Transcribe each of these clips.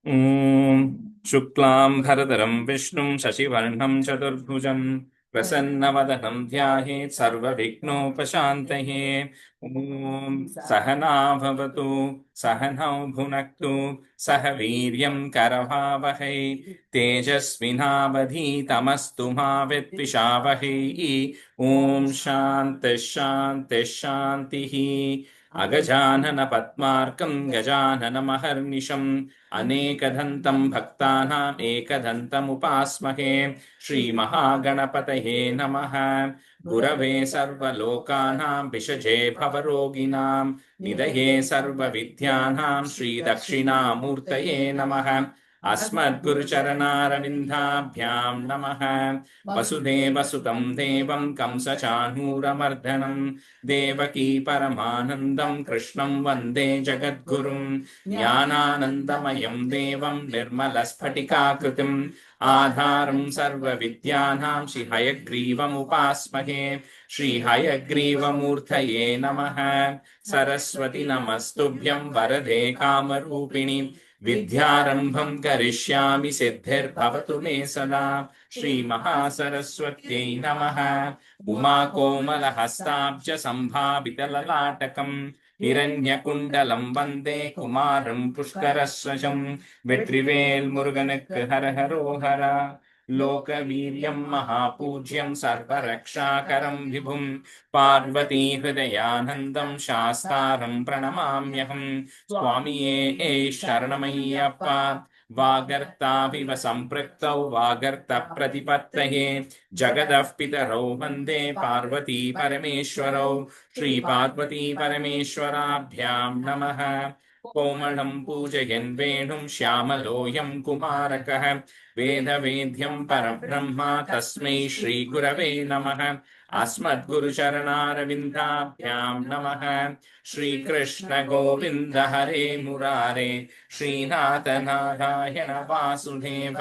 ॐ शुक्लां भरधरं विष्णुं शशिवर्णं चतुर्भुजं प्रसन्नवदनं ध्यायेत् सर्वविघ्नोपशान्तये। ॐ सहना भवतु, सहनौ भुनक्तु, सह वीर्यं करवावहै, तेजस्विनावधीतमस्तु मा विद्विषावहै। ॐ शान्तिः शान्तिः शान्तिः। अगजानन पद्मार्कं गजाननमहर्निशम् अनेकदन्तं भक्तानाम् एकदन्तमुपास्महे। श्रीमहागणपतये नमः। गुरवे सर्वलोकानां विषजे भवरोगिणां निधये सर्वविद्यानां श्रीदक्षिणामूर्तये नमः। अस्मद्गुरुचरणारविन्दाभ्यां नमः। वसुदेवसुतं देवं कंसचाणूरमर्दनं देवकी परमानन्दं कृष्णं वन्दे जगद्गुरुं। ज्ञानानन्दमयं देवं निर्मलस्फटिकाकृतिम् आधारं सर्वविद्यानां श्रीहयग्रीवमुपास्महे। श्रीहयग्रीवमूर्तये नमः। सरस्वति नमस्तुभ्यं वरदे कामरूपिणि विद्यारम्भं करिष्यामि सिद्धिर्भवतु मे सदा। श्रीमहासरस्वत्यै नमः। उमाकोमलहस्ताब्ज सम्भावितललाटकम् हिरण्यकुण्डलं वन्दे कुमारं पुष्करस्वजं। வெற்றிவேல் முருகனுக்கு ஹரஹரோஹரா. லோகவீரியம் மகாபூஜ்யம் சர்வரக்ஷாகரம் விபும் பார்வதி ஹிருதயானந்தம் சாஸ்தாரம் பிரணமாம்யகம். சுவாமியே சரணமையப்பா. वागर्ताविव सम्पृक्तौ वागर्तप्रतिपत्तये जगदः पितरौ वन्दे पार्वती परमेश्वरौ। श्रीपार्वती परमेश्वराभ्यां नमः। कोमलं पूजयन् वेणुं श्यामलोऽयं कुमारकः वेदवेद्यं परब्रह्म तस्मै श्रीगुरवे नमः। अस्मद्गुरुचरणारविन्दाभ्यां नमः। श्रीकृष्ण गोविन्द हरे मुरारे श्रीनाथ नारायण वासुदेव।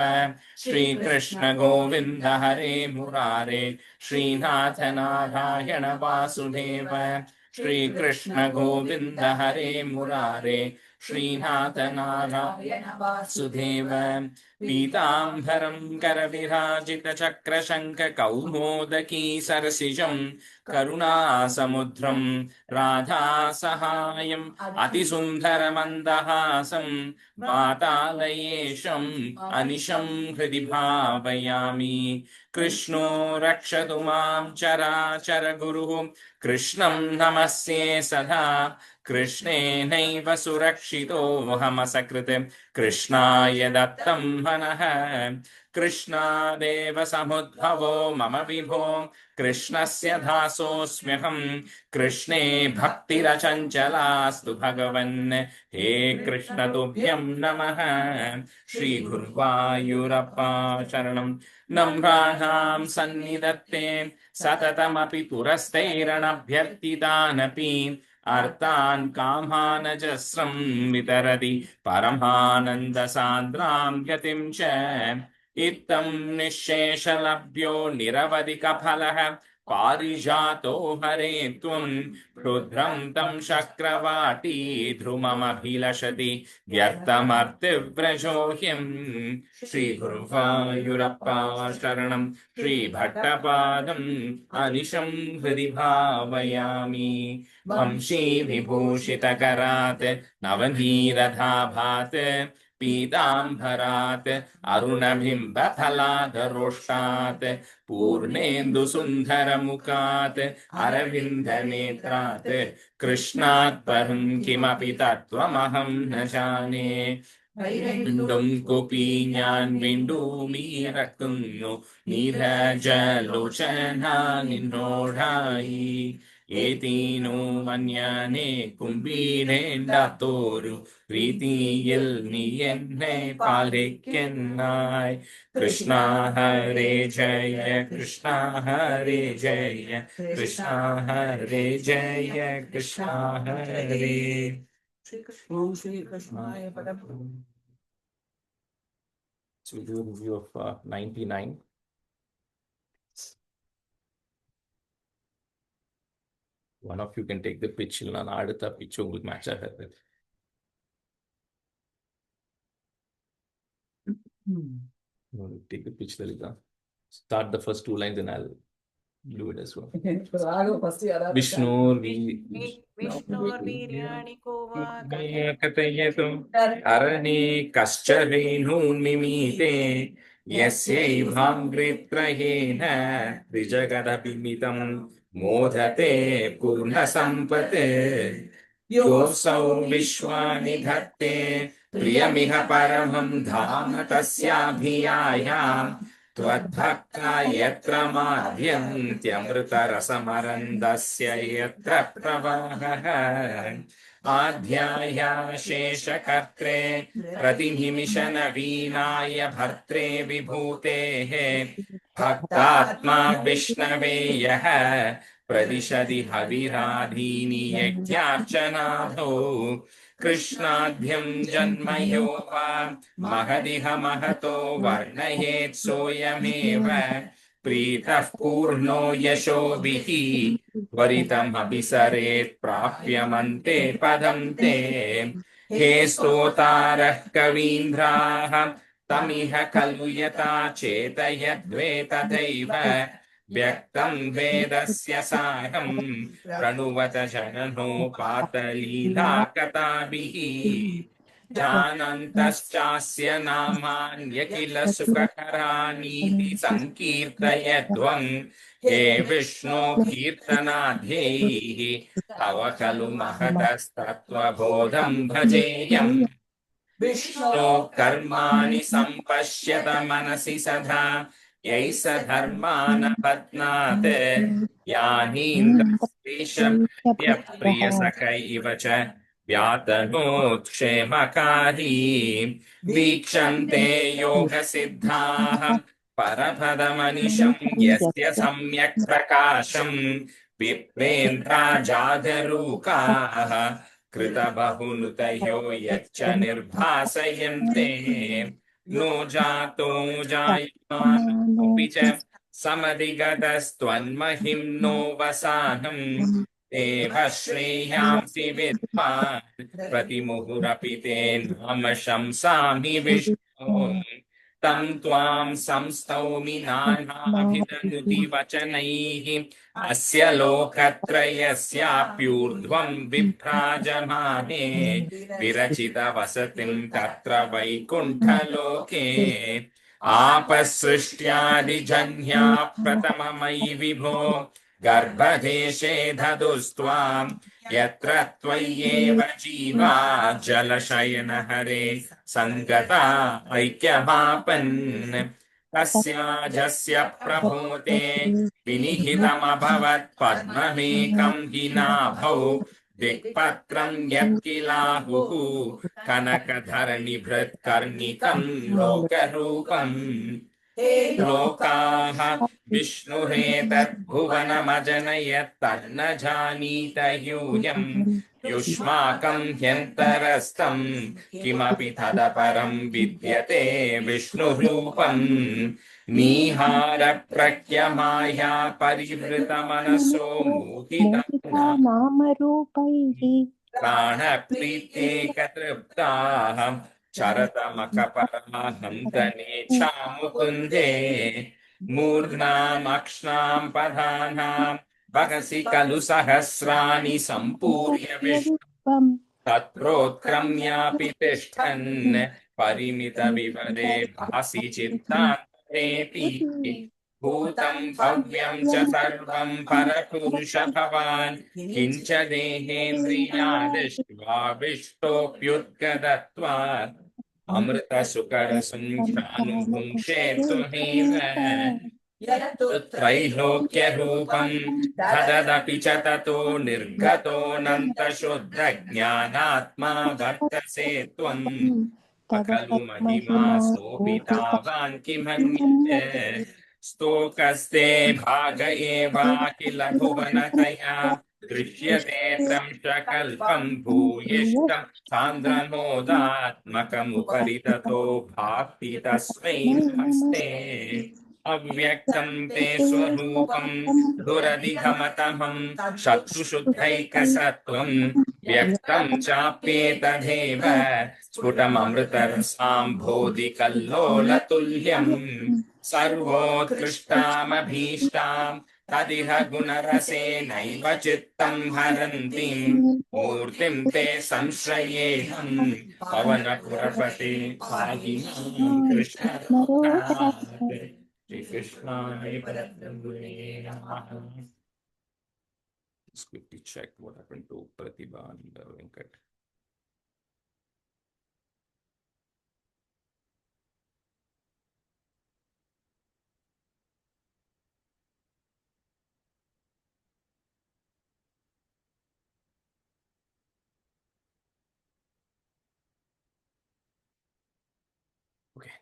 श्रीकृष्ण गोविन्द हरे मुरारे श्रीनाथ नारायण वासुदेव। श्रीकृष्ण गोविन्द हरे मुरारे श्रीनाथ नारायण वासुदेव। पीताम्बरं करविराजितचक्रशङ्ख कौमोदकी सरसिजं करुणासमुद्रं राधासहायम् अतिसुन्दरमन्दहासं वातालयेशम् अनिशं हृदि भावयामि। कृष्णो रक्षतु मां चराचरगुरुः कृष्णं नमस्ये सदा। कृष्णेनैव सुरक्षितोऽहमसकृत् कृष्णाय दत्तं मनः। कृष्णादेव समुद्भवो मम विभो कृष्णस्य दासोऽस्म्यहम्। कृष्णे भक्तिरचञ्चलास्तु भगवन् हे कृष्ण तुभ्यं नमः। श्रीगुरुवायूरप्पा शरणं नम्राणां सन्निधत्ते सततमपि पुरस्तैरणभ्यर्थितानपि अर्थान् कामानजस्रं वितरति परमानन्दसान्द्रां गतिं च। इत्थं निःशेषलभ्यो निरवधिकफलः पारिजातो हरे त्वं क्षुद्रं तं शक्रवाटी ध्रुवमभिलषति व्यर्थमर्तिव्रजो ह्यम्। श्रीगुरुवायूरप्पा शरणं श्रीभट्टपादम् अनिशं हृदि भावयामि। वंशी विभूषितकरात् नवनीरधाभात् पीताम्बरात् अरुणबिम्बफलाधरोष्टात् पूर्णेन्दुसुन्दरमुखात् अरविन्दनेत्रात् कृष्णात् परं किमपि तत्त्वमहं न जाने। വീണ്ടും കോപി ഞാൻ വീണ്ടുമീറക്കുന്നു നീരജലോചന നിന്നോടായി ഏതീനോ മന്യാനെ കുമ്പീരേണ്ടാത്തോരു പ്രീതിയിൽ നീ എന്നെ പാലിക്കുന്നായി. കൃഷ്ണ ഹരേ ജയ കൃഷ്ണ ഹരേ ജയ കൃഷ്ണ ഹരേ ജയ കൃഷ്ണ ഹരേ. Shri Krishnaya Padam. So we do a review of 99. One of you can take the pitch. நான் அடுத்த pitch உங்களுக்கு match ஆகாது. Take a pitch, Lalita. Start the first two lines and I'll do it as well. विष्णोर्वीर्याणि को वा कथयतु अरणे कश्च रेणून्मिमीते यस्यैवामृतत्रहेण त्रिजगदभिमितं मोदते पूर्णसम्पत् योऽसौ विश्वानि धत्ते प्रियमिह परमं धाम तस्याभियायाम् त्वद्भक्ता यत्र माध्यन्त्यमृतरसमरन्दस्य यत्र प्रवाहः आध्यायाशेषकर्त्रे प्रतिनिमिषनवीनाय भर्त्रे विभूतेः भक्तात्मा विष्णवे यः प्रदिशति हविराधीनि यज्ञार्चनाधो कृष्णाद्यं जन्मयो वा महदिह महतो वर्णयेत् सोऽयमेव प्रीतः पूर्णो यशोभिः त्वरितमभिसरेत् प्राप्यमन्ते पदं ते हे स्तोतारः कवीन्द्राः तमिह खलु यथा चेतयद्वे व्यक्तं वेदस्य सारं प्रणुवत जननोपातलीलाकथाभिः जानन्तश्चास्य नामान्यखिल सुखकरानीति संकीर्तयध्वं हे विष्णो कीर्तनाध्यैः तव खलु महतस्तत्त्वबोधं भजेयम् विष्णो कर्माणि सम्पश्यत मनसि सदा यैः स धर्मान् बध्नात् यानीन्द्रस्त्रीशप्रियसख इव च व्यातनोत्क्षेमकारी वीक्षन्ते योगसिद्धाः परपदमनिशं यस्य सम्यक् प्रकाशं विप्रेन्द्रा जागरूकाः कृतबहुनुतयो यच्च निर्भासयन्ते नो जातो जायमानोऽपि च समधिगतस्त्वन्महिं नो वसानं देव श्रेयांसि विद्वान् प्रतिमुहुरपि ते नाम शंसामि विष्णो तं त्वां संस्तौमि नानाभिधनुति वचनैः अस्य लोकत्रयस्याप्यूर्ध्वं विभ्राजमाने विरचितवसतिं तत्र वैकुण्ठलोके आपसृष्ट्यादिजन्या प्रथममयि विभो गर्भदेशे ददुस्त्वां यत्र त्वय्येव जीवा जलशयनहरे सङ्गता ऐक्यमापन् तस्याजस्य प्रभूते विनिहितमभवत् पद्ममेकं हि नाभौ दिक्पत्रं यत्किलाहुः कनकधरणिभृत्कर्णिकं लोकरूपम् लोकाः विष्णुरेतद्भुवनमजनयत् तन्न जानीत यूयम् युष्माकं ह्यन्तरस्थं किमपि तदपरं विद्यते विष्णुरूपम् नीहारप्रज्ञमाया परिवृतमनसो मोहितनामरूपैः प्राणप्रीत्येकतृप्ताः चरतमकपराहन्तनेच्छा मुकुन्दे मूर्ध्नामक्ष्णां पदानां भगसि खलु सहस्राणि सम्पूर्य विष्णुं तत्प्रोत्क्रम्यापि तिष्ठन् परिमितविवरे भासि चित्तान्तरेऽपि भूतं भव्यं च सर्वं परपुरुष भवान् किञ्च देहेन्द्रियादिष्वाविष्टोऽप्युद्गतत्वात् अमृतसुकरसंख्यानुभुङ्क्षे त्वमेव त्रैलोक्यरूपं तदपि च ततो निर्गतोऽनन्तशुद्धज्ञानात्मा वर्तसे त्वं खलु महिमा सोऽपितावान् किमन्यते स्तोकस्ते भाग एवाखिल भुवनतया दृश्यते त्रंशकल्पं भूयिष्ठं सान्द्रमोदात्मकमुपरि ततो भाति तस्मै नमस्ते अव्यक्तं ते स्वरूपं दुरधिगमतमं शत्रुशुद्धैकसत्त्वं व्यक्तं चाप्येतदेव स्फुटममृतरसाम्भोधिकल्लोलतुल्यम् सर्वोत्कृष्टामभीष्टां तदिह गुणरसेनैव चित्तं हरन्तीं मूर्तिं ते संश्रयेऽहं पवनपुरपते पाहि मां कृष्ण श्रीकृष्णाय परब्रह्मणे नमः. Just quickly check what happened to Pratibha and Venkat. Okay,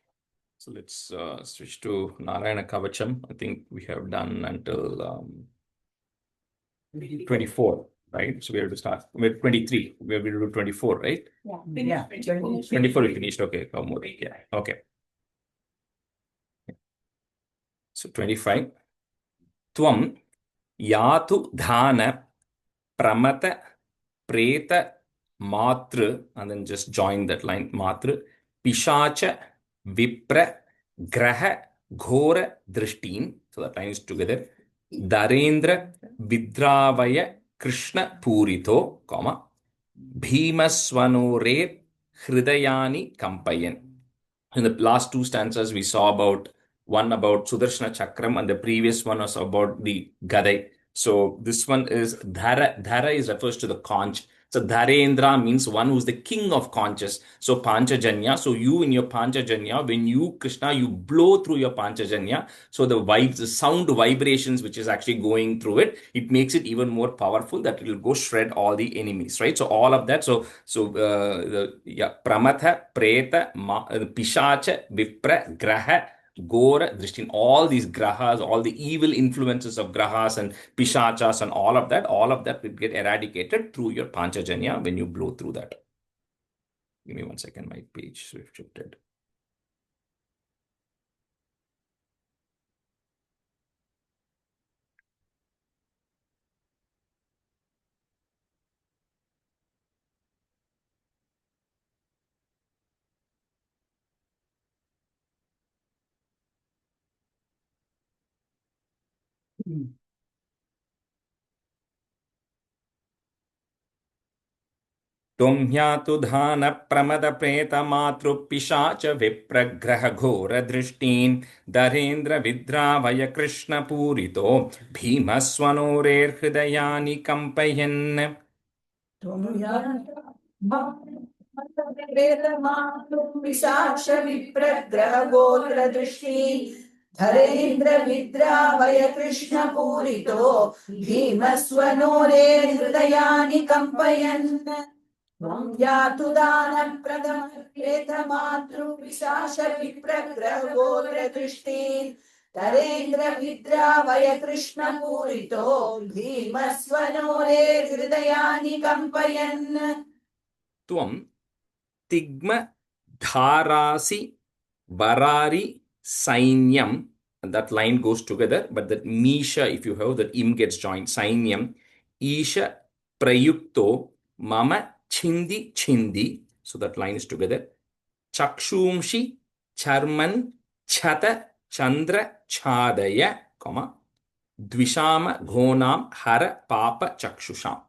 so let's switch to Narayana Kavacham. I think we have done until 24, right? So we have to start with 23. We will do 24, right? Yeah. 24 we finished. Okay, one more. Yeah. Okay. So 25. Tvam yatu dhana pramata preta matra, and then just join that line matra pishacha vipra graha ghora drishtin. So that line is together. Darendra vidravaya krishna purito, comma bhimaswanore hridayani kampayan. In the last two stanzas, we saw about one about Sudarshana Chakram, and the previous one was about the Gadai. So this one is Dhara. Dhara is refers to the conch. So Dharendra means one who's the king of conches. So Panchajanya. So you in your Panchajanya, when you Krishna, you blow through your Panchajanya. So the vibes, the sound vibrations which is actually going through it, it makes it even more powerful that it will go shred all the enemies, right? So all of that. So Pramatha, Preta, Pishacha, Vipra, Graha, Gora, Drishtin, all these grahas, all the evil influences of grahas and pishachas and all of that will get eradicated through your Panchajanya when you blow through that. Give me 1 second, my page shifted. Tumhyatu dhana pramada preta matru pishacha vipragraha ghora drishtin darendra vidravaya krishna purito bhimaswanorer hridayani kampayan. Dharendra विद्रावय Krishna पूरितो भीमस्वनोरे हृदयानि कम्पयन् यातु दानप्रदमप्रेतमातृपिशाच विप्रग्रहोग्रदृष्टीन् Dharendra विद्रावय Krishna पूरितो भीमस्वनोरे हृदयानि कम्पयन् Tvam tigma dharasi varari sainyam. And that line goes together, but that misha, if you have that im gets joined, sainyam, isha prayukto mama chindi chindi. So that line is together. Chakshumshi charman chata chandra chadaya, comma, dvishama ghonam hara papa chakshusham.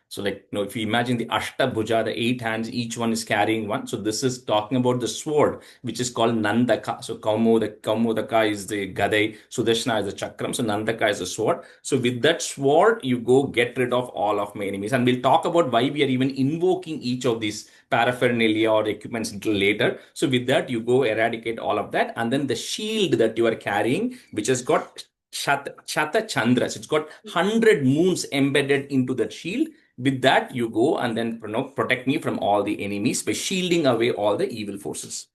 So, like, if you imagine the Ashtabhuja, the 8 hands, each one is carrying one. So, this is talking about the sword, which is called Nandaka. So, Kaumodaka is the Gadai, Sudarshana is the Chakram. So, Nandaka is the sword. So, with that sword, you go get rid of all of my enemies. And we'll talk about why we are even invoking each of these paraphernalia or equipments a little later. So, with that, you go eradicate all of that. And then the shield that you are carrying, which has got Chata Chandras, it's got 100 moons embedded into that shield. With that, you go and then protect me from all the enemies by shielding away all the evil forces.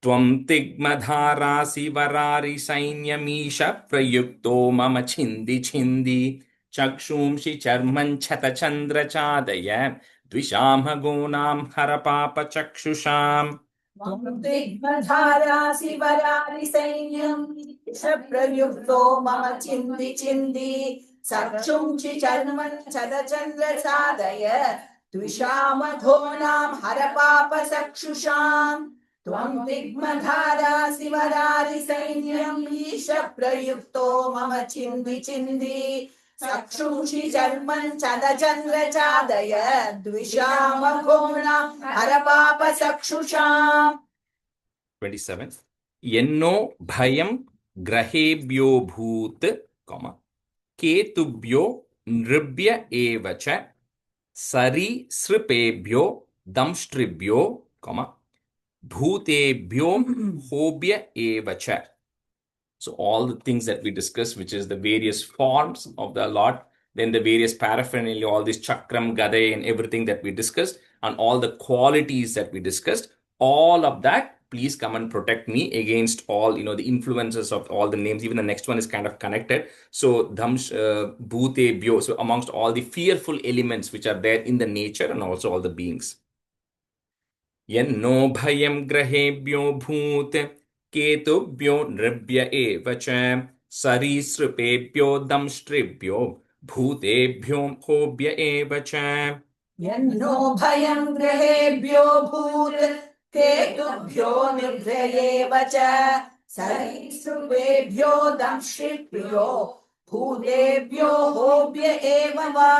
Tvam tigmadharasi varari sainyamisha prayukto mama chindi chindi chakshumshi charman chata chandra chadaya dvishama gonam harapapa chakshusham. दिग्बधारासि वरारि सैन्यं प्रयुक्तो मम चिन्ति चिन्ति सक्षुंचि चर्मन् चदचन्द्रसादय द्विषामधोनां हरपापचक्षुषाम् त्वं दिग्मधारासि वरारिसैन्यम् ईश प्रयुक्तो मम चिन्धि चिन्धि सक्षुंषि चर्मन् चदचन्द्रचादय द्विषामघोनां हरपापचक्षुषाम् 27. Yenno bhayam grahebhyo bhoot, comma, ketubhyo nribhya evacha, sari sripebhyo damstribhyo, comma, bhutebhyo hobhya evacha. So all the things that we discussed, which is the various forms of the Lord, then the various paraphernalia, all this chakram, gade, and everything that we discussed, and all the qualities that we discussed, all of that, please come and protect me against all, the influences of all the names. Even the next one is kind of connected. So bhute bhyo, so amongst all the fearful elements which are there in the nature and also all the beings. Yenno bhayam grahebhyo bhut ketubhyo nribhya eva cha sarisripebhyo damstribhyo bhutebhyo hobhya eva cha. Yenno bhayam grahebhyo bhut ketubhyo nribhya eva cha sarisripebhyo damstribhyo bhutebhyo hobhya eva va.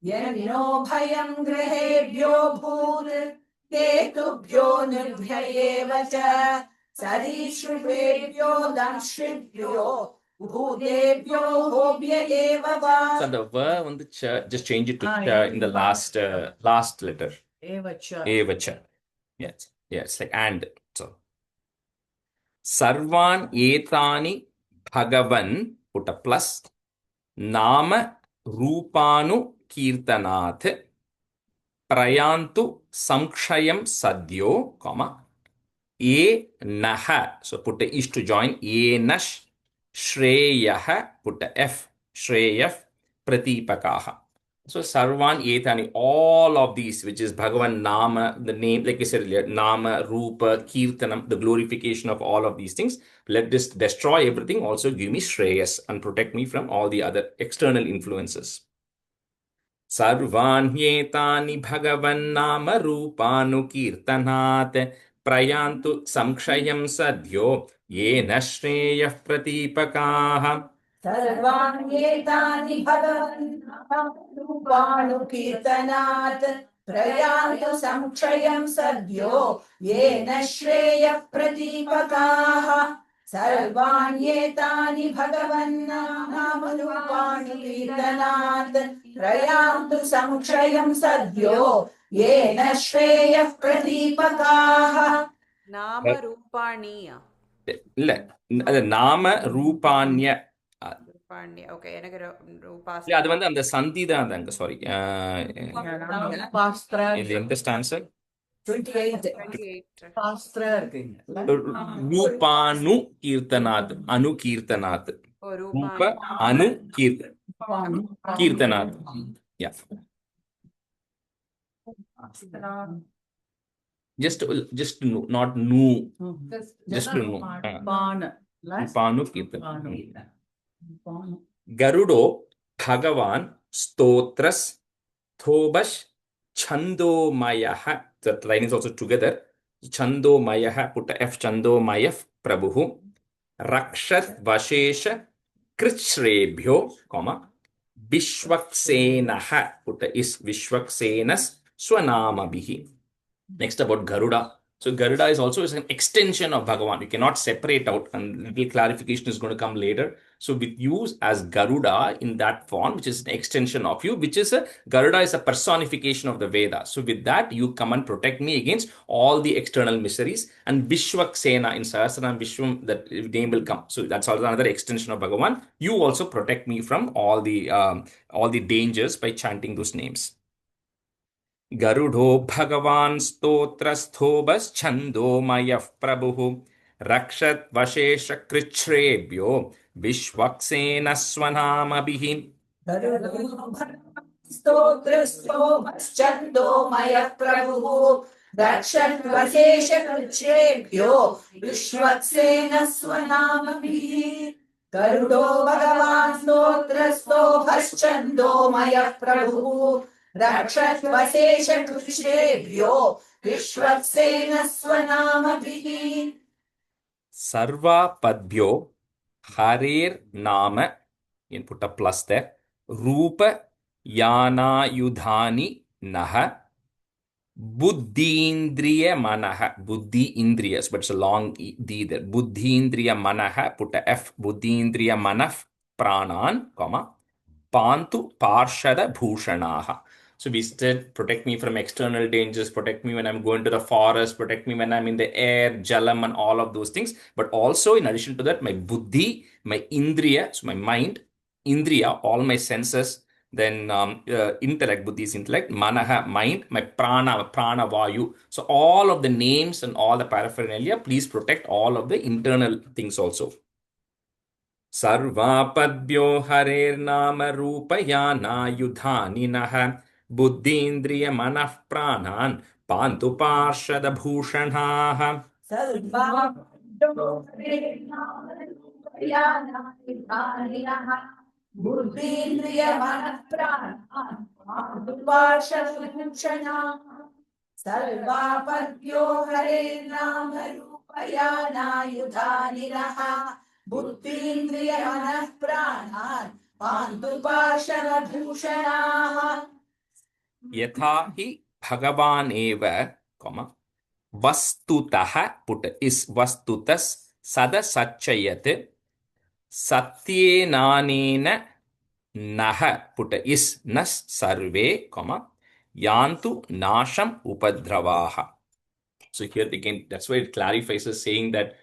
Yenno bhayam grahebhyo bhut ketubhyo nribhya eva cha sarisripebhyo damstribhyo bhutebhyo hobhya eva va. So the verb on the cha, just change it to cha in the last letter. Evacha. Evacha. Yes. Yes, like and. So Sarvan etani bhagavan, put a plus, nama rupanu kirtanath prayantu samkshayam sadyo, comma, e naha, so put a ish to join, e nash shreyah, put a f, shreyah pratipakaha. So sarvan etani, all of these, which is Bhagavan Nama, the name, like I said earlier, Nama, Rupa, Kirtanam, the glorification of all of these things. Let this destroy everything. Also give me Shreyas and protect me from all the other external influences. Sarvanyetani Bhagavan Nama Rupanu Kirtanat prayantu samkshayam sadyo yena Shreyah pratipakaha. Sarvanyetani bhagavan rupanu kirtanat prayantu samkshayam sadyo yena shreya pratipakaha. Sarvanyetani bhagavan rupanu kirtanat prayantu samkshayam sadyo yena shreya pratipakaha. Nama Rupaniya. இல்ல அது நாம ரூபான்ய Rupaniya. Okay, எனக்கு ரூபாஸ். இல்ல அது வந்து அந்த சந்தி தான் அங்க சாரி இது எந்த ஸ்டான்சர் 28. ரூபானு கீர்த்தனாத் அனு கீர்த்தனாத் Oh, ரூப Rupani. Anu கீர்த்தனாத் yeah just no, not nu just to know rupanu kirtan garudo bhagavan stotras thobash chandomayah, that line is also together, chandomayah, put a f, chandomayah prabhu rakshat vashesha krishrebhyo, comma, vishwaksenah, put a is, vishwaksenas swanamabihi. Next about Garuda. So Garuda is also an extension of Bhagavan. You cannot separate out, and little clarification is going to come later. So with use as Garuda in that form, which is an extension of you, which is Garuda is a personification of the Veda. So with that, you come and protect me against all the external miseries. And Vishwaksena in Sahasranam Vishwam, that name will come. So that's also another extension of Bhagavan. You also protect me from all the dangers by chanting those names. Garudho Bhagavan Stotrasthobas Prabhu Rakshat Vashesha Krichrebhyo Vishwaksena Swanamabihi. Stotrasthobas Prabhu Rakshat Vashesha Krichrebhyo Vishwaksena Swanamabihi. गरुडो भगवान् स्तोत्रस्थो भश्चन्दोमयः प्रभुः रक्षत्वशेषकृष्णेभ्यो विश्वक्सेनः स्वनामभिः Sarvapadbhyo Harir Nama, you can put a plus there. Rupa Yana Yudhani Naha Buddhindriya Manaha. Buddhi Indriyas, but it's a long D there. Buddhindriya Manaha, put a F. Buddhindriya Manaf Pranan, comma. Pantu Parshada Bhushanaha. So we said, protect me from external dangers, protect me when I'm going to the forest, protect me when I'm in the air, jalam, and all of those things. But also, in addition to that, my buddhi, my indriya, so my mind, indriya, all my senses, then intellect, buddhi is intellect, manaha, mind, my prana, vayu. So all of the names and all the paraphernalia, please protect all of the internal things also. सर्वापद्भ्यो हरेर्नामरूपयानायुधानि नः बुद्धीन्द्रियमनः प्राणान् पान्तु पार्षदभूषणाः सर्वापद्भ्यो हरेर्नामरूपयानायुधानि नः बुद्धीन्द्रियमनः प्राणान् पान्तु पार्षदभूषणाः यथा हि भगवान् एव वस्तुतः put is वस्तुतः सदसच्चयत् सत्येनानेन नः पुट इस् नः सर्वे यान्तु नाशम् उपद्रवाः. So here again, that's why it clarifies as saying that,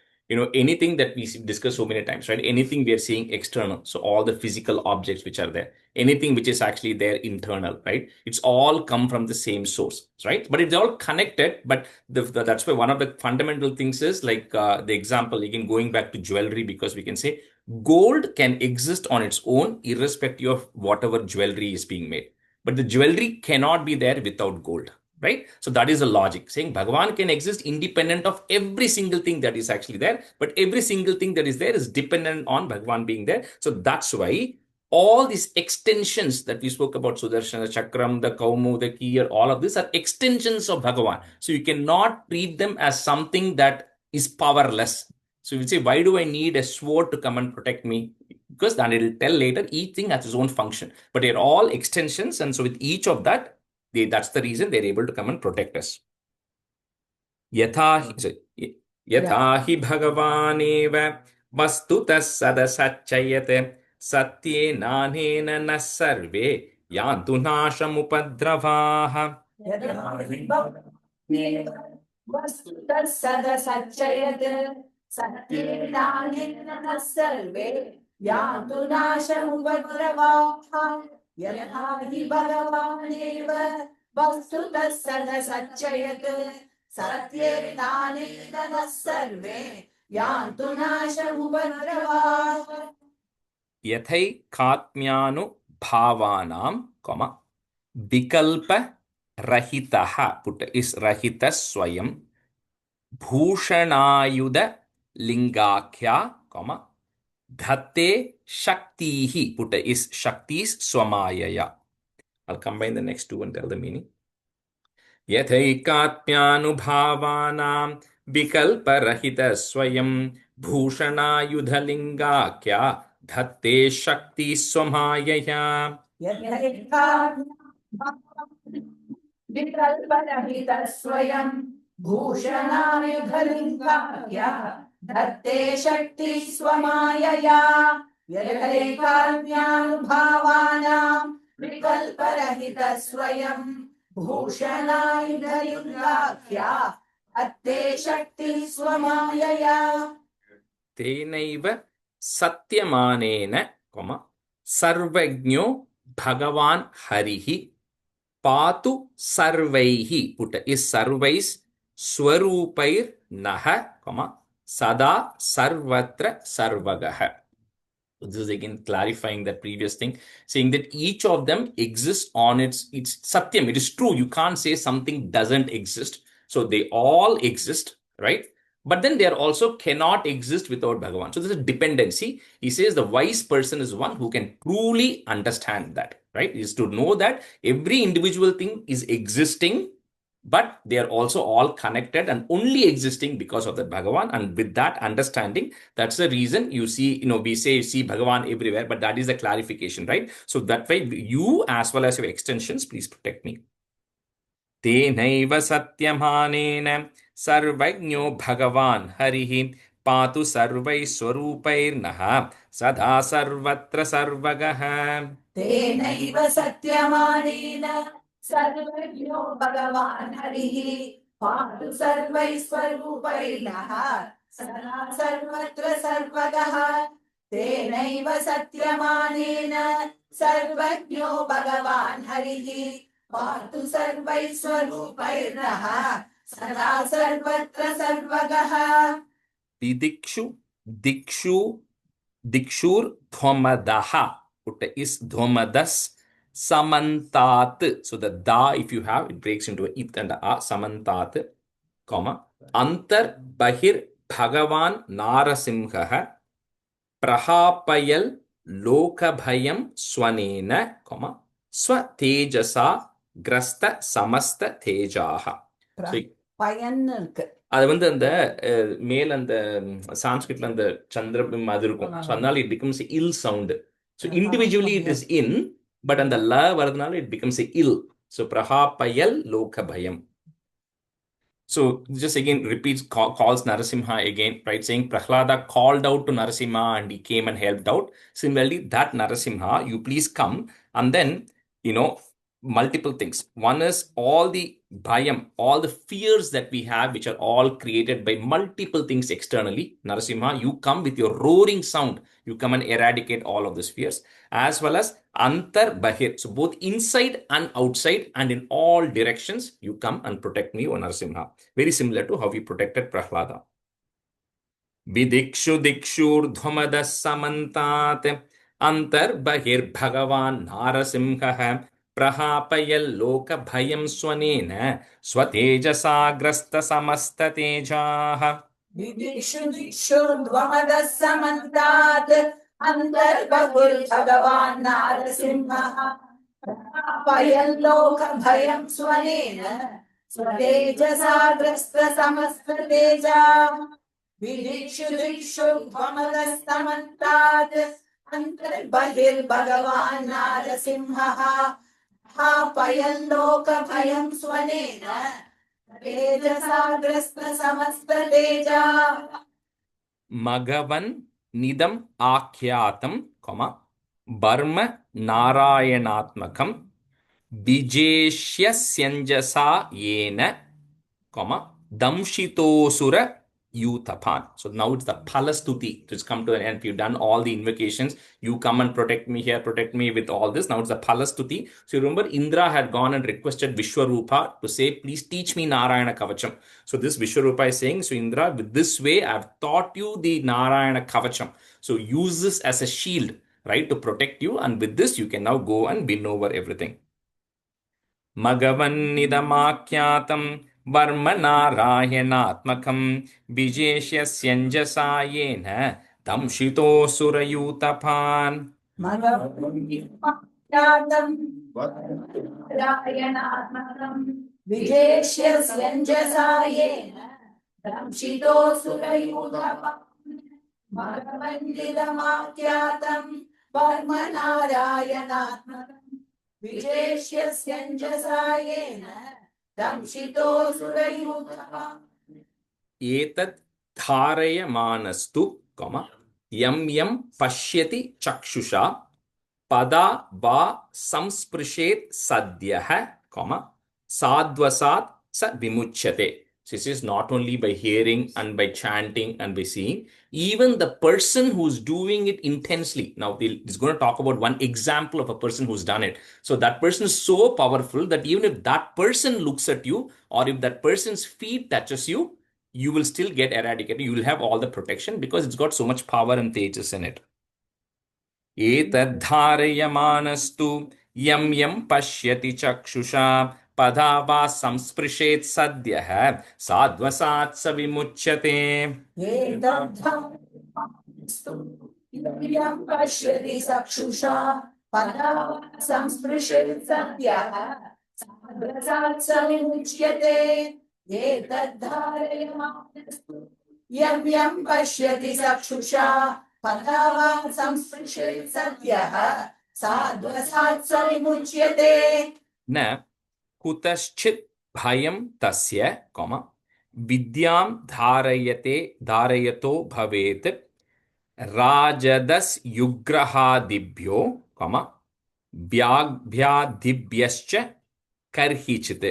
anything that we discuss so many times, right? Anything we are seeing external. So all the physical objects which are there, anything which is actually there internal, right? It's all come from the same source, right? But it's all connected. But that's why one of the fundamental things is like the example, again, going back to jewelry, because we can say gold can exist on its own, irrespective of whatever jewelry is being made. But the jewelry cannot be there without gold. Right? So that is the logic, saying Bhagavan can exist independent of every single thing that is actually there, but every single thing that is there is dependent on Bhagavan being there. So that's why all these extensions that we spoke about, Sudarshana Chakram, the Kaumu, the Kiyar, all of these are extensions of Bhagavan. So you cannot treat them as something that is powerless. So you say, why do I need a sword to come and protect me? Because then it will tell later, each thing has its own function, but they're all extensions. And so with each of that, that's the reason they're able to come and protect us. Yatha hi bhagavaneva vastutah sadasachayate satye nanena na sarve yantu nasham upadravaha. वस्तुतः सदसच्चयत् सत्येनानेन नः सर्वे यान्तु नाशमुपद्रवाः यथा हि भगवानेव वस्तुतः सदसच्चयत् सत्येनानेन नः सर्वे यान्तु नाशमुपद्रवाः यथैकात्म्यानु भावानां विकल्प रहितः put इस रहितः स्वयं भूषणायुध लिंगाख्या धत्ते शक्तिः पुट इस शक्तिः स्वमायया. I'll combine the next two and tell the meaning. यथैकात्म्यानुभावानां विकल्परहितः स्वयं भूषणायुधलिङ्गाख्या धत्ते शक्तिः स्वमायया. विकल्परहितः स्वयं भूषणायुधलिङ्गाख्या धत्ते शक्तिः स्वमायया. यथैकात्म्यानुभावानां विकल्परहितः स्वयं भूषणायुधलिङ्गाख्या धत्ते शक्तिः स्वमायया. तेनैव सत्यमानेन सर्वज्ञो भगवान् हरिः पातु सर्वैः पुट इस सर्वैः स्वरूपैर्नः सदा सर्वत्र सर्वगः. This is again clarifying that previous thing, saying that each of them exists on its satyam. It is true. You can't say something doesn't exist. So they all exist, right? but then they are also cannot exist without Bhagavan. So there's a dependency. He says the wise person is one who can truly understand that, right? Is to know that every individual thing is existing, but they are also all connected and only existing because of the Bhagavan. And with that understanding, that's the reason you see, we say see Bhagavan everywhere, but that is the clarification, right? So that way, you as well as your extensions, please protect me. तेनैव सत्यमानेन सर्वज्ञो भगवान् हरिः पातु सर्वैः स्वरूपैर्नः सदा सर्वत्र सर्वगः तेनैव सत्यमानेन सर्वज्ञो भगवान् हरिः पातु सर्वैः स्वरूपैर्नः सदा सर्वत्र सर्वगः तेनैव सत्यमानेन सर्वज्ञो भगवान् हरिः पातु सर्वैः स्वरूपैर्नः सदा सर्वत्र सर्वगः दिदिक्षु दिक्षु dikshur utta is dhomadas samantat. So the da, if you have, it breaks into a it and a samantat, comma antar bahir bhagavan narasimha prahapayal lokabhayam swanena, comma swatejasa grasta samasta tejaha. So பயன்னு இருக்கு அது வந்து அந்த மேல் அந்த சான்ஸ்கிரிட்ல அந்த சந்திரபிம் அது இருக்கும். So அதனால it becomes ill sound. So individually it is in, but அந்த ல வரதுனால இட் பிகம்ஸ் இல். ஸோ பிரஹாபயல் லோக பயம். So just again repeats, calls Narasimha again, right? Saying Prahlada called out to Narasimha and he came and helped out. Similarly, that Narasimha, you please come. And then, multiple things. One is all the bhayam, all the fears that we have, which are all created by multiple things externally. Narasimha, you come with your roaring sound. You come and eradicate all of these fears. As well as antar bahir. So both inside and outside and in all directions, you come and protect me, O Narasimha. Very similar to how we protected Prahlada. Vidikshu dikshur dhamadas samantat antar bahir bhagavan narasimha प्रहापयल् लोक भयं स्वनेन स्वतेजसा ग्रस्त समस्त तेजाः दिदिक्षु दिक्षुर्ध्वमदः समन्तात् अन्तर्बहुर् भगवान् नारसिंहः प्रहापयल्लोकभयं स्वनेन स्वतेजसा ग्रस्त समस्त तेजाः दिदिक्षु दिक्षुर्ध्वमदः समन्तात् अन्तर्बहिर्भगवान् नारसिंहः प्रहापयल्लोकभयं स्वनेन तेजसा ग्रस्त समस्त तेजा मघवन् निदम् आख्यातं, बर्म नारायणात्मकं बीजेष्यस्यञ्जसा येन, दंशितोऽसुर Yuthapan. So now it's the Palastuti. It's come to an end. You've done all the invocations. You come and protect me here, protect me with all this. Now it's the Palastuti. So you remember Indra had gone and requested Vishwarupa to say, please teach me Narayana Kavacham. So this Vishwarupa is saying, so Indra, with this way, I've taught you the Narayana Kavacham. So use this as a shield, right, to protect you. And with this, you can now go and win over everything. Magavannidamakhyatam वर्म नारायणात्मकं बीजेष्यस्यञ्जसा येन दंशितोऽसुरयूतपान् नारायणात्मकं बीजेष्यस्यञ्जसा येन दंशितोऽसुरयूतपान् भगवन्निदमाख्यातं वर्म नारायणात्मकं बीजेष्यस्यञ्जसा येन एतत् धारयमानस्तु, यं यं पश्यति चक्षुषा पदा वा संस्पृशेत् सद्यः, साद्वसात् स विमुच्यते. So this is not only by hearing and by chanting and by seeing, even the person who's doing it intensely. Now, it's going to talk about one example of a person who's done it. So that person is so powerful that even if that person looks at you, or if that person's feet touches you, you will still get eradicated. You will have all the protection because it's got so much power and tejas in it. एतद्धधारयमानस्तु यं यं पश्यति चक्षुषा पदा वा संस्पृशेत् सद्यः साध्वसात् स विमुच्यते एतद्धस्तु इदं पश्यति चक्षुषा पदा संस्पृशेत् सद्यः साध्वसात् स विमुच्यते एतद्धारयमानस्तु यं यं पश्यति चक्षुषा पदा संस्पृशेत् सद्यः साध्वसात् स विमुच्यते न कुतश्चित् भयं तस्य विद्यां धारयतो भवेत् राजदस्युग्रहादिभ्यो व्याघ्यादिभ्यश्च कर्हिचित्.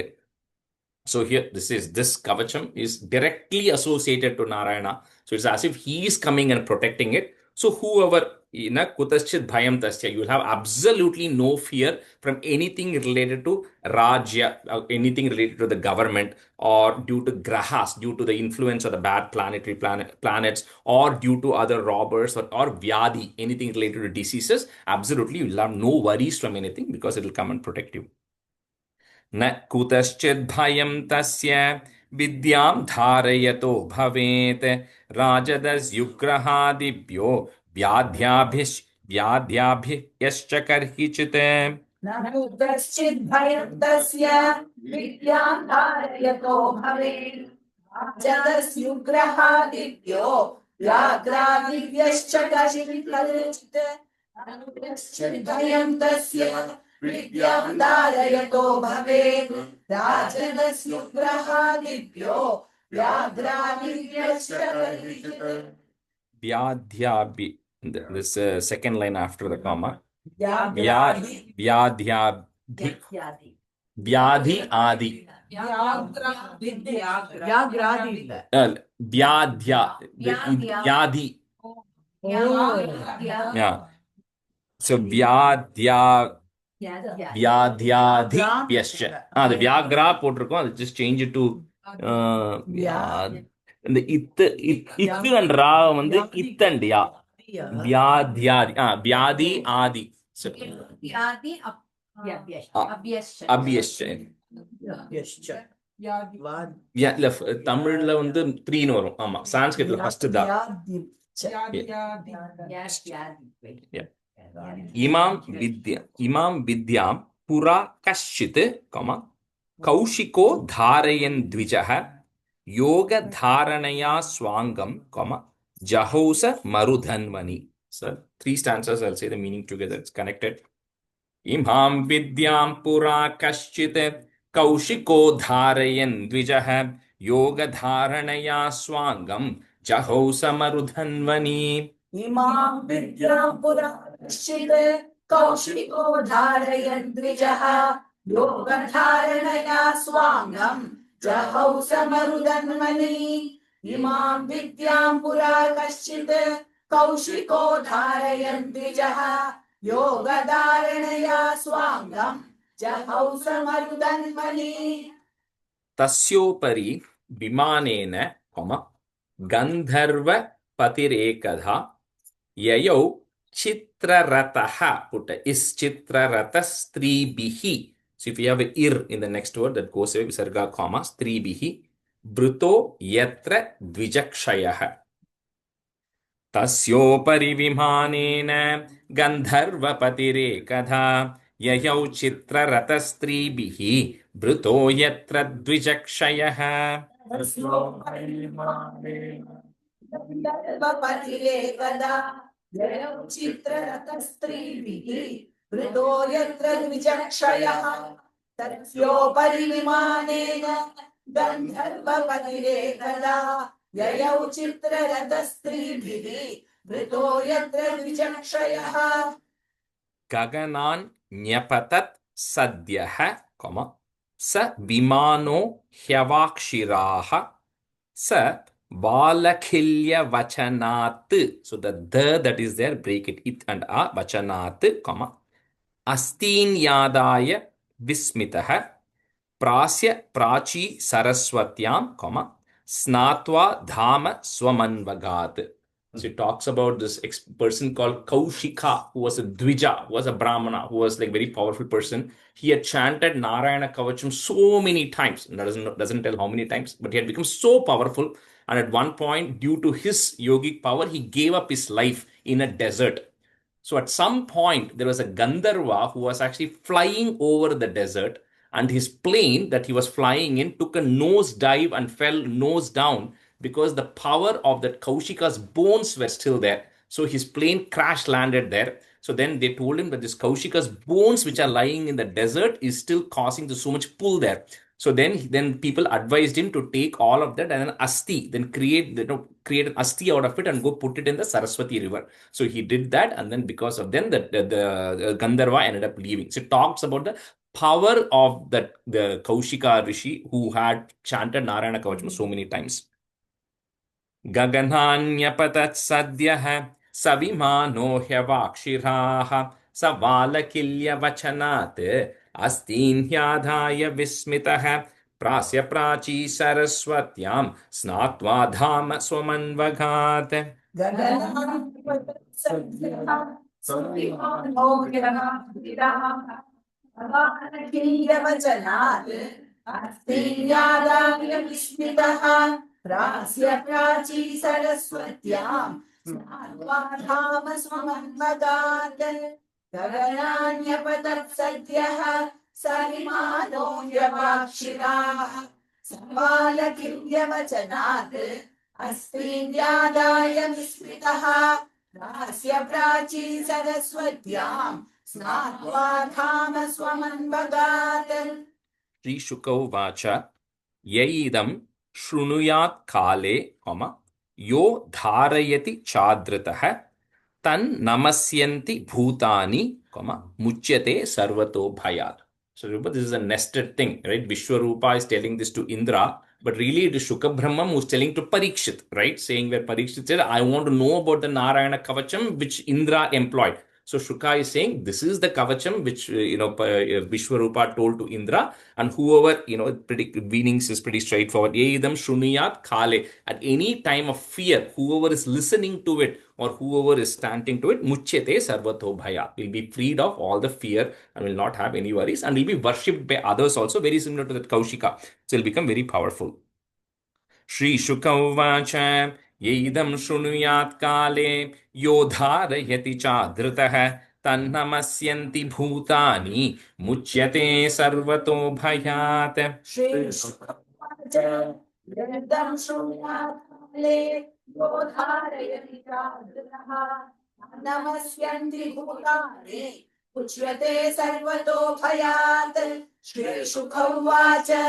So here, this Kavacham is directly associated to Narayana. So it's as if he is coming and protecting it. So whoever, kutaschit bhayam tasya, you will have absolutely no fear from anything related to Rajya, anything related to the government, or due to grahas, due to the influence of the bad planets, or due to other robbers, or vyadi, anything related to diseases. Absolutely, you will have no worries from anything because it will come and protect you. न कुतश्चित् भयं तस्य विद्यां धारयतो भवेत् राजदस्युग्रहादिभ्यो व्याध्याभिश्च कर्हिचित्. न कुतश्चित् भयं तस्य विद्यां धारयतो भवेत् राजदस्युग्रहादिभ्यो व्याघ्रादिभ्यश्च कर्हिचित्. न कुतश्चित् भयं तस्य विद्यां धारयतो भवेत् राजदस्युग्रहादिभ्यो व्याघ्रादिभ्यश्च कर्हिचित्. Vyadhyabhi, this second line after the comma. व्याघ्रादि Vyadhi adi. Vyadhi. Yeah. So vyadhyadhi. The Vyagra potrukkom, just change it to இந்த இத்து and ரா வந்து இத்தண்டியா வியாத்யாதி வியாதி ஆதி தமிழ்ல வந்து 3 வரும். ஆமா, சான்ஸ்கிரிட்ல ஃபர்ஸ்ட் தான். இமாம் வித்யாம் புரா கஷ்சித் கௌஷிகோ தாரயன் த்விஜः யோக தாரணயா ஸ்வாங்கம் ஜஹௌச மருதன்வனி. So 3 stanzas, I'll say the meaning together, it's connected. Imam vidyam pura kaschit kaushiko dharayan dvijah yoga dharanaya swangam jahausa marudhanvani. Imam vidyam pura kaschit kaushiko dharayan dvijah yoga dharanaya swangam jahausa marudhanvani. Imam vidyam pura kaschit kaushiko dharayan dvijah yoga dharanaya swangam jahausa marudhanvani. Tasyopari vimanena gandharva patirekadha yayau chitrarataha, put is chitraratas stribihi. So if you have a ir in the next word, that goes away, visarga comma stribihi bruto yatra dvijakshayah. Tasyopari vimanena gandharva patirekadha yayau chitraratas stribihi bruto yatra dvijakshayah. गन्धर्वपतिरेकदा ययौ चित्ररथस्त्रीभिः वृतो यत्र द्विजक्षयः. तस्योपरि विमानेन गन्धर्वपतिरेकदा ययौ चित्ररथस्त्रीभिः वृतो यत्र द्विजक्षयः. गगनान् न्यपतत् सद्यः स विमानो ह्यवाक्षिराः स Balakhilya vachanat. So the that is there, break it, it and a vachanat, astin yadaya vismitah prasya prachi saraswatyam, snatva dhama swamanvagat. So it talks about this person called Kaushika, who was a Dvija, who was a Brahmana, who was like very powerful person. He had chanted Narayana Kavacham so many times. That doesn't tell how many times, but he had become so powerful. And at one point, due to his yogic power, he gave up his life in a desert. So at some point, there was a Gandharva who was actually flying over the desert, and his plane that he was flying in took a nose dive and fell nose down because the power of that Kaushika's bones were still there. So his plane crash landed there. So then they told him that this Kaushika's bones, which are lying in the desert, is still causing so much pull there. So then people advised him to take all of that and then asti, then create an asti out of it and go put it in the Saraswati river. So he did that, and then because of then the Gandharva ended up leaving. So it talks about the power of the Kaushika Rishi who had chanted Narayana Kavacham so many times. गगनान्यपतत् सद्यः सविमानो ह्यवाक्षिराः सवालकिल्यवचनात् अस्तीन्ह्याधाय विस्मितः प्रास्य प्राची सरस्वत्यां स्नात्वा धाम स्वमन्वगात् वचनात् अस्तीन्यादाय विस्मितः प्रास्य प्राची सरस्वत्यां स्नात्वा धाम स्वमन्वगात् गगनान्यपतत् सद्यः सविमानो ह्यवाक्षिराः सवालकिल्यवचनात् अस्तीन्यादाय विस्मितः प्रास्य प्राची सरस्वत्यां स्नात्वा धाम स्वमन्वगात्. Sri Shuka Vacha Yaidam Shrunuyat Kale, Yo Dharayati Chadritaha Tan Namasyanti Bhutani, Muchyate Sarvato Bhayat. So remember, this is a nested thing, right? Vishwarupa is telling this to Indra, but really it is Shuka Brahman who's telling to Parikshit, right? Saying where Parikshit said, I want to know about the Narayana Kavacham which Indra employed. So Shuka is saying this is the Kavacham which Vishwarupa told to Indra, and whoever meanings is pretty straightforward. Yeidam Shrunuyat Kale. At any time of fear, whoever is listening to it or whoever is chanting to it, Muchyate Sarvato Bhaya, will be freed of all the fear and will not have any worries and will be worshipped by others also, very similar to that Kaushika. So it will become very powerful. Shri Shukauvacha Yeidam Shrunuyat Kale Yodharayati Chadritah Tannamasyanti Bhutani Muchyate Sarvato Bhayat. Shri Shukauvacha Yeidam Shrunuyat Kale Yodharayati Chadritah Tannamasyanti Bhutani Muchyate Sarvato Bhayat. Shri Shukauvacha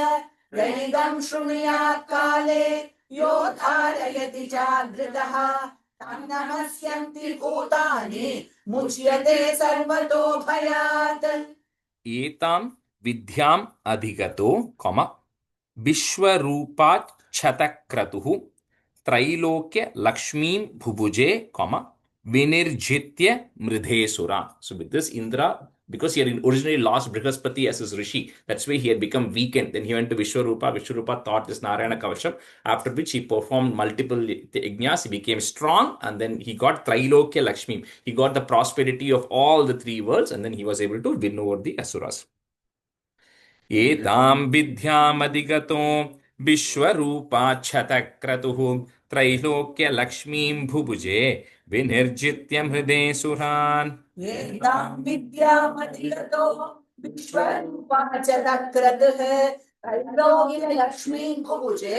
Yeidam Shrunuyat Kale Yodharayati Chadritah Tannamasyanti Bhutani Muchyate Sarvato Bhayat. Etam Vidyam Adhigato, Vishwarupat Chatakratuhu Trailokya Lakshmim Bhubuje, Vinirjitya Mridhesura. So with this, Indra, because he had originally lost Brihaspati as his rishi, that's why he had become weakened. Then he went to Vishwarupa. Vishwarupa taught this Narayana Kavacham, after which he performed multiple yajnas. He became strong, and then he got Trailokya Lakshmi. He got the prosperity of all the three worlds, and then he was able to win over the Asuras. Etam Vidyamadigato Vishwarupachatakkratuhu Trailokya Lakshmim Bhubuje Vinirjitya Mride Suran. Etam Vidyamadigato Vishwarupachatakkratuhu Trailokya Lakshmim Bhubuje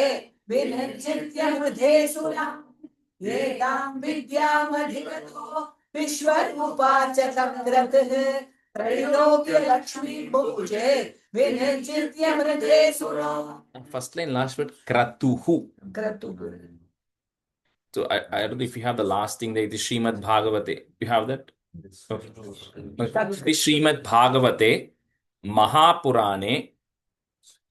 Vinirjitya Mride Suran. Etam Vidyamadigato Vishwarupachatakkratuhu Trailokya Lakshmim Bhubuje Vinirjitya Mride Suran. First line, last word, Kratuhu. So I don't know if you have the last thing, the Srimad Bhagavate. You have that? Okay. The Srimad Bhagavate Mahapurane.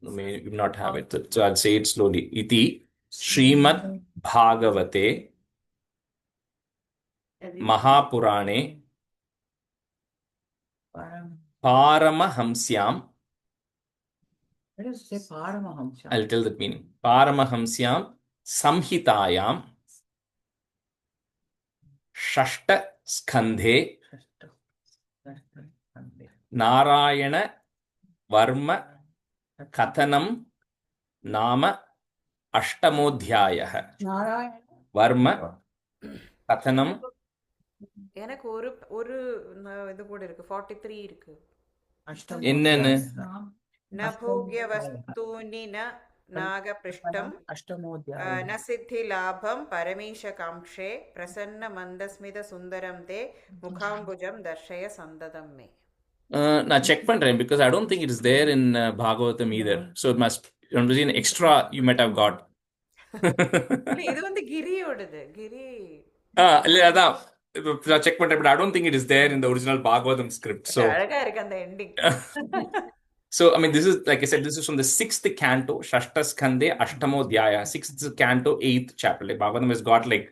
You may not have it. So I'll say it slowly. Iti Srimad Bhagavate Mahapurane Paramahamsyam. What does it say Paramahamsa? I'll tell that meaning. Paramahamsyam Samhitayam षष्ठ स्कन्धे षष्ठ Narayan worm कथनं नाम अष्टमोऽध्यायः Narayana. Worm कथनं எனக்கு ஒரு ஒரு இது கூட இருக்கு 43 இருக்கு. என்னன்னு न भोग्य वस्तूनि न नागपृष्ठं न सिद्धिलाभं परमेशकाङ्क्षे प्रसन्न मन्दस्मित सुन्दरं ते मुखाम्बुजं दर्शय सन्ददं मे. நான் செக் பண்றேன் because I don't think it is there in Bhagavatam either. So it must be an extra you might have got. இல்ல இது வந்து கிரியோடது. கிரி இல்ல அதான் நான் செக் பண்றேன் but I don't think it is there in the original Bhagavatam script. So அழகா இருக்கு அந்த ending. so I mean this is like I said this is from the 6th canto Shashta Skandhe Ashtamo Dhyaya 6th canto 8th chapter. Like Bhagavatam has got like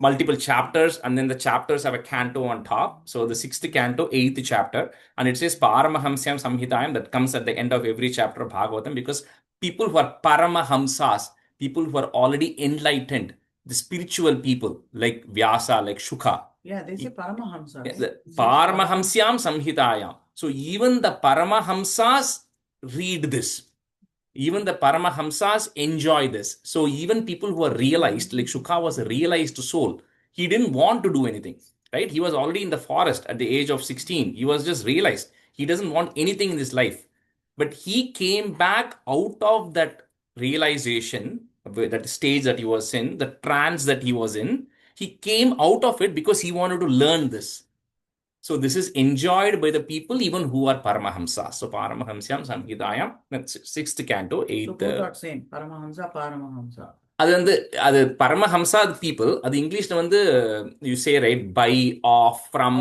multiple chapters and then the chapters have a canto on top. So the 6th canto 8th chapter and it says Paramahamsyam Samhitayam that comes at the end of every chapter of Bhagavatam because people who are Paramahamsas, people who are already enlightened, the spiritual people like Vyasa, like Shukha. Yeah, they say Paramahamsa. Yeah, Right? the Paramahamsyam Samhitayam. So even the Paramahamsas read this. Even the Paramahamsas enjoy this. So even people who are realized, like Shukha was a realized soul, he didn't want to do anything, right? He was already in the forest at the age of 16. He was just realized. He doesn't want anything in this life. But he came back out of that realization, that stage that he was in, the trance that he was in. He came out of it because he wanted to learn this. So this is enjoyed by the people even who are Paramahamsa. So Paramahamsyam Samhitayam, that's 6th canto, So 8th. both are same. Paramahamsa, Paramahamsa. அது வந்து அது Paramahamsa people அது இங்கிலீஷ்ல வந்து you say right by of from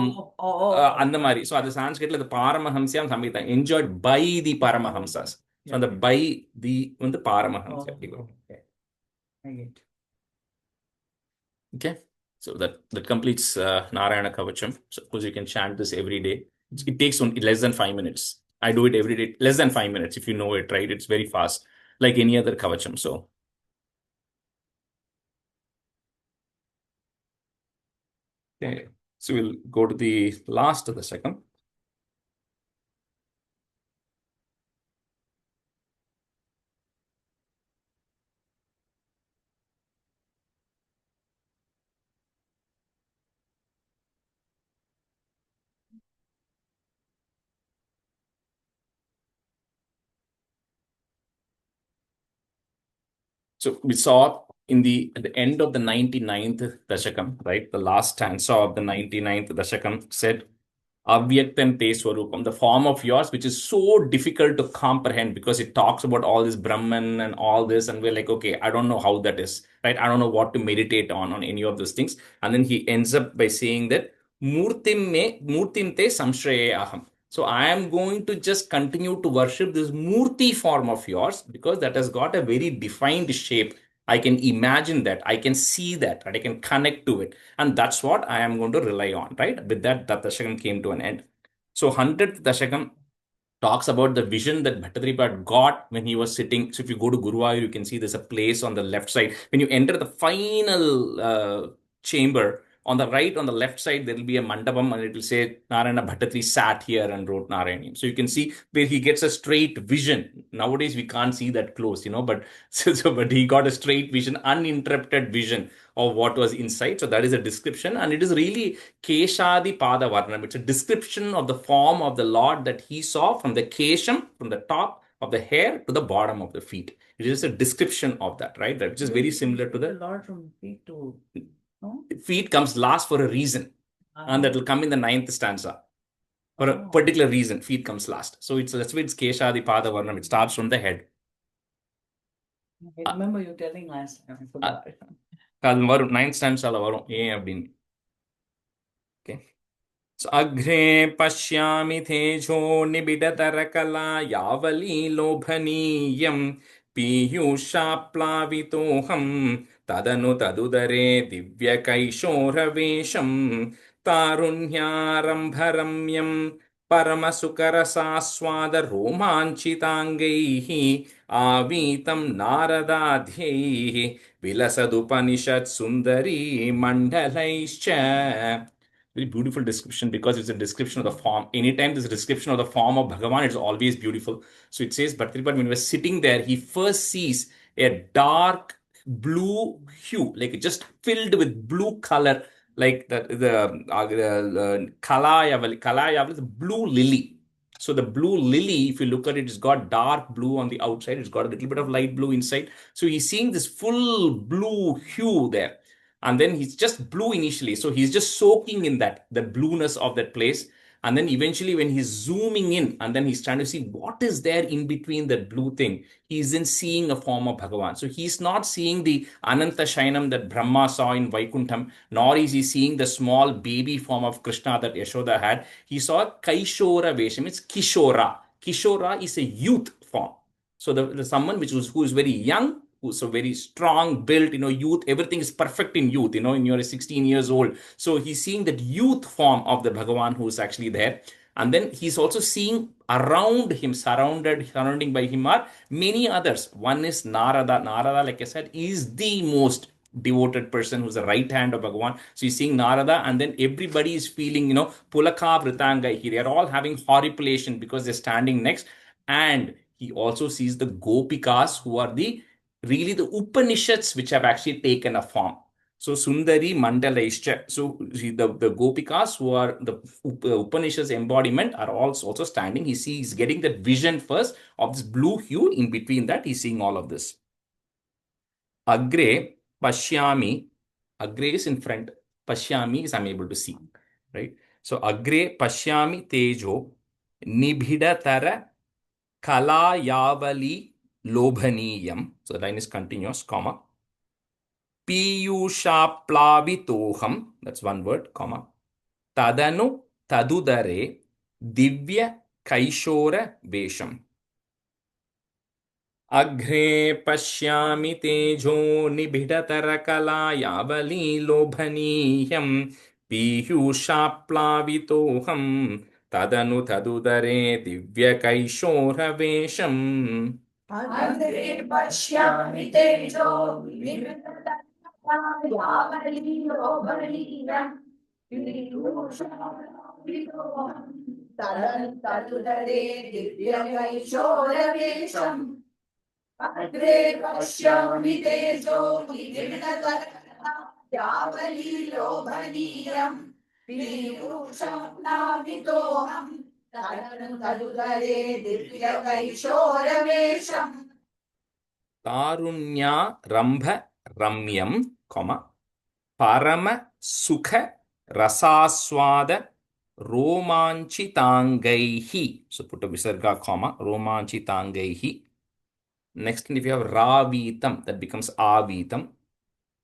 அந்த மாதிரி so அது சான்ஸ்கிரிட்ல அது பாரமஹம்சியாம் சம்ஹிதா enjoyed by the Paramahamsas so அந்த பை தி வந்து பாரமஹம்சா அப்படி வரும். I get. Okay, so that completes Narayana Kavacham. So of course you can chant this every day. It takes less than 5 minutes. I do it every day, less than 5 minutes if you know it, right? It's very fast, like any other Kavacham. So okay, so we'll go to the last of the second. So we saw at the end of the 99th Dashakam, right? The last stanza of the 99th Dashakam said, Avyaktam Te Swarupam, the form of yours, which is so difficult to comprehend because it talks about all this Brahman and all this, and we're like, okay, I don't know how that is, right? I don't know what to meditate on any of those things. And then he ends up by saying that Murtim Te Samshraya Aham. So I am going to just continue to worship this Murti form of yours because that has got a very defined shape. I can imagine that, I can see that, and I can connect to it. And that's what I am going to rely on, right? With that, that Dashakam came to an end. So 100th Dashakam talks about the vision that Bhattadripa got when he was sitting. So if you go to Guruvayur, you can see there's a place on the left side. When you enter the final chamber, on the right, on the left side, there will be a mandapam and it will say Narayana Bhattatri sat here and wrote Narayaneeyam. So you can see where he gets a straight vision. Nowadays, we can't see that close, but but he got a straight vision, uninterrupted vision of what was inside. So that is a description, and it is really Keshadi Pada Varnam. It's a description of the form of the Lord that he saw from the Kesham, from the top of the hair to the bottom of the feet. It is a description of that, right? That which is very similar to the Lord from feet to no? Feet comes last for a reason, and that will come in the 9th stanza. For a particular reason, feet comes last. So that's why it's Keshadi Pada Varnam. It starts from the head. I remember you telling last time. I forgot. அது வரும் 9th stanza வரும் ஏன் அப்படின்னு. Okay. So अग्रे पश्यामि तेजो निबिडतरकला यावली लोभनीयं पीयूषाप्लावितोऽहं तदनु तदुदरे दिव्यकैशोरवेशं तारुण्यारम्भरम्यं परमसुकरसास्वादरोमाञ्चिताङ्गैः आवीतं नारदाध्यैः विलसदुपनिषत् सुन्दरी मण्डलैश्च. Very beautiful description because it's a description of the form. Anytime there's a description of the form of Bhagavan, it's always beautiful. So it says, Bhattripat, when he was sitting there, he first sees a dark blue hue, like just filled with blue color, like the Kalayaval is a blue lily. So the blue lily, if you look at it, it's got dark blue on the outside. It's got a little bit of light blue inside. So he's seeing this full blue hue there. And then he's just blue initially. So he's just soaking in that, the blueness of that place. And then eventually when he's zooming in and then he's trying to see what is there in between that blue thing, he isn't seeing a form of Bhagavan. So he's not seeing the Ananta Shainam that Brahma saw in Vaikuntham, nor is he seeing the small baby form of Krishna that Yashoda had. He saw Kaishora Vesham. It's Kishora. Kishora is a youth form. So the someone who is very young, who's so very strong built, youth, everything is perfect in youth, in your 16 years old. So he's seeing that youth form of the Bhagavan who is actually there. And then he's also seeing around him, surrounding by him are many others. One is Narada. Narada, like I said, is the most devoted person who's the right hand of Bhagavan. So he's seeing Narada, and then everybody is feeling, Pulaka Vritanga. They are all having horripilation because they're standing next. And he also sees the Gopikas, who are really the Upanishads which have actually taken a form. So Sundari Mandalaishcha. So the Gopikas who are the Upanishads embodiment are also standing. He's getting that vision first of this blue hue. In between that, he's seeing all of this. Agre Pashyami. Agre is in front. Pashyami is I'm able to see. Right? So Agre Pashyami Tejo Nibhidatara Kalayavali Lobhaniyam. So the line is continuous, comma. Piyushaplavitoham. That's one word, comma. Tadanu Tadudare Divya Kaishora Vesham. Agre Pashyami Tejo Nibhidatara Kalayavali Lobhaniyam. Piyushaplavitoham. Tadanu Tadudare Divya Kaishora Vesham. Agre pashyami tejo vividatarayavalilobaniyam piyushaplavitoham tadudare divyakaishoravesham. Agre pashyami tejo vividatarayavalilobaniyam piyushaplavitoham tadudare divyakaishoravesham. Tarunya Rambha Ramyam, comma, Parama Sukha Rasaswada Romanchitangaihi. So put a visarga, comma, Romanchitangaihi. Next, if you have Ravitam, that becomes Avitam.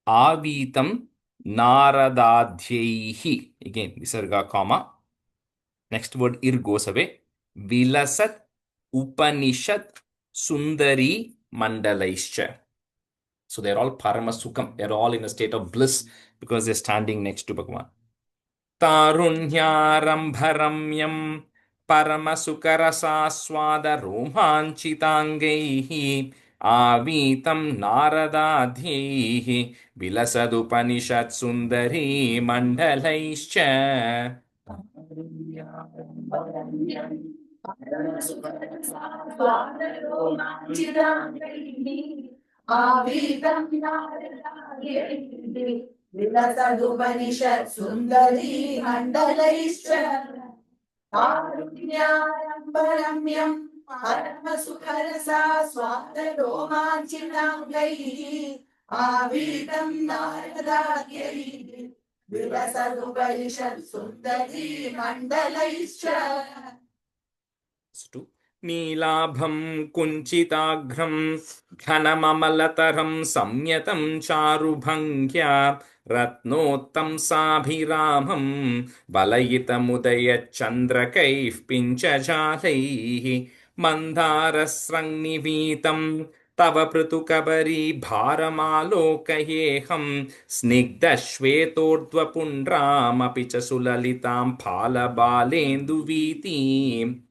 Avitam Naradadhyaihi. Again, visarga, comma. Next word ir goes away. Vilasat Upanishad Sundari Mandalaischa. So they're all Paramasukam. They're all in a state of bliss because they're standing next to Bhagavan. Tarunyarambharamyam Paramasukarasaswada Romanchitangaihi Avitam Naradadhyaihi Vilasadupanishat Sundari Mandalaischa. Avitam Naradayaihi Vilasadupanishat Sundari Mandalaischa. Tarunyarambharamyam Paramasukharasa Swadaromachitangaihi Avitam Naradayaihi Vilasadupanishat Sundari Mandalaischa. Nilabham Kunchitagram Ghanamamalatam Samyatam Charubhangya Ratnottam Sabhiramam Balayita Chandrakaif Pinchajalaihi Mandarasrangnivitam Tava Prutukabari Bharamalokayeham Snigdashvetordva Pundram Apicha Sulalitam Phala Balendu Viti.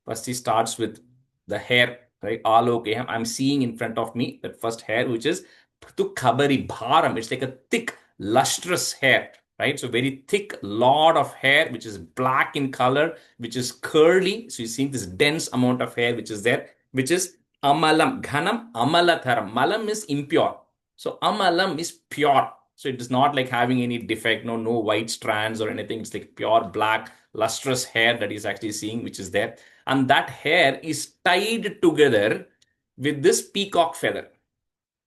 First, he starts with the hair right? Alokeham. I'm seeing in front of me that first hair, which is Ptu Kabari Bharam. It's like a thick, lustrous hair, right? So very thick, lot of hair, which is black in color, which is curly. So you're seeing this dense amount of hair, which is there, which is Amalam. Ghanam Amalatharam. Malam is impure. So Amalam is pure. So it is not like having any defect, no white strands or anything. It's like pure black, lustrous hair that he's actually seeing, which is there. And that hair is tied together with this peacock feather.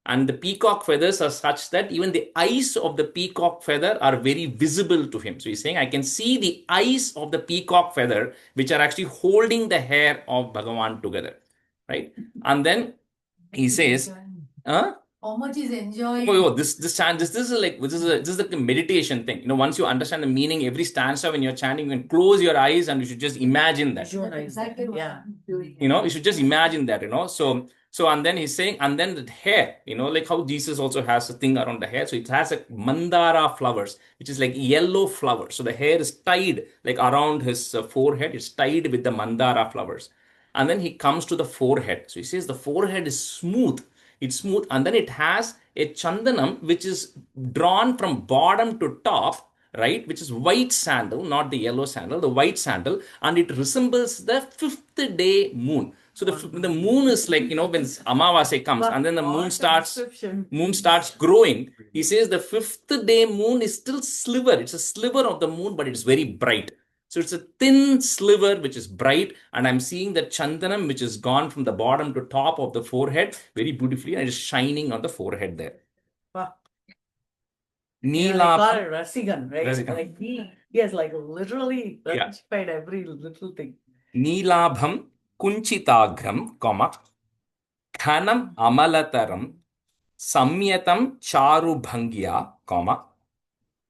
And the peacock feathers are such that even the eyes of the peacock feather are very visible to him. So he's saying, I can see the eyes of the peacock feather, which are actually holding the hair of Bhagavan together, right? And then he says, How much is enjoying? oh, this is like this is like a meditation thing. Once you understand the meaning, every stanza when you're chanting, you can close your eyes and you should just imagine that. Exactly. Yeah. You should just imagine that. So and then he's saying, and then the hair, like how Jesus also has a thing around the hair. So it has like mandara flowers, which is like yellow flowers. So the hair is tied like around his forehead. It's tied with the mandara flowers. And then he comes to the forehead. So he says the forehead is smooth. It's smooth, and then it has a chandanam which is drawn from bottom to top, right? Which is white sandal, not the yellow sandal, the white sandal, and it resembles the fifth day moon. So the moon is like, when Amavasya comes, and then the moon starts growing. He says the fifth day moon is still sliver. It's a sliver of the moon, but it's very bright. So it's a thin sliver which is bright, and I'm seeing the chandanam which is gone from the bottom to top of the forehead very beautifully, and it's shining on the forehead there. Wow. Neela. They call it Rasigan, right? Rasigan. Like he has like literally ratified every little thing. Neelabham kunchitagram, ghanam amalataram, samyatam charubhangya,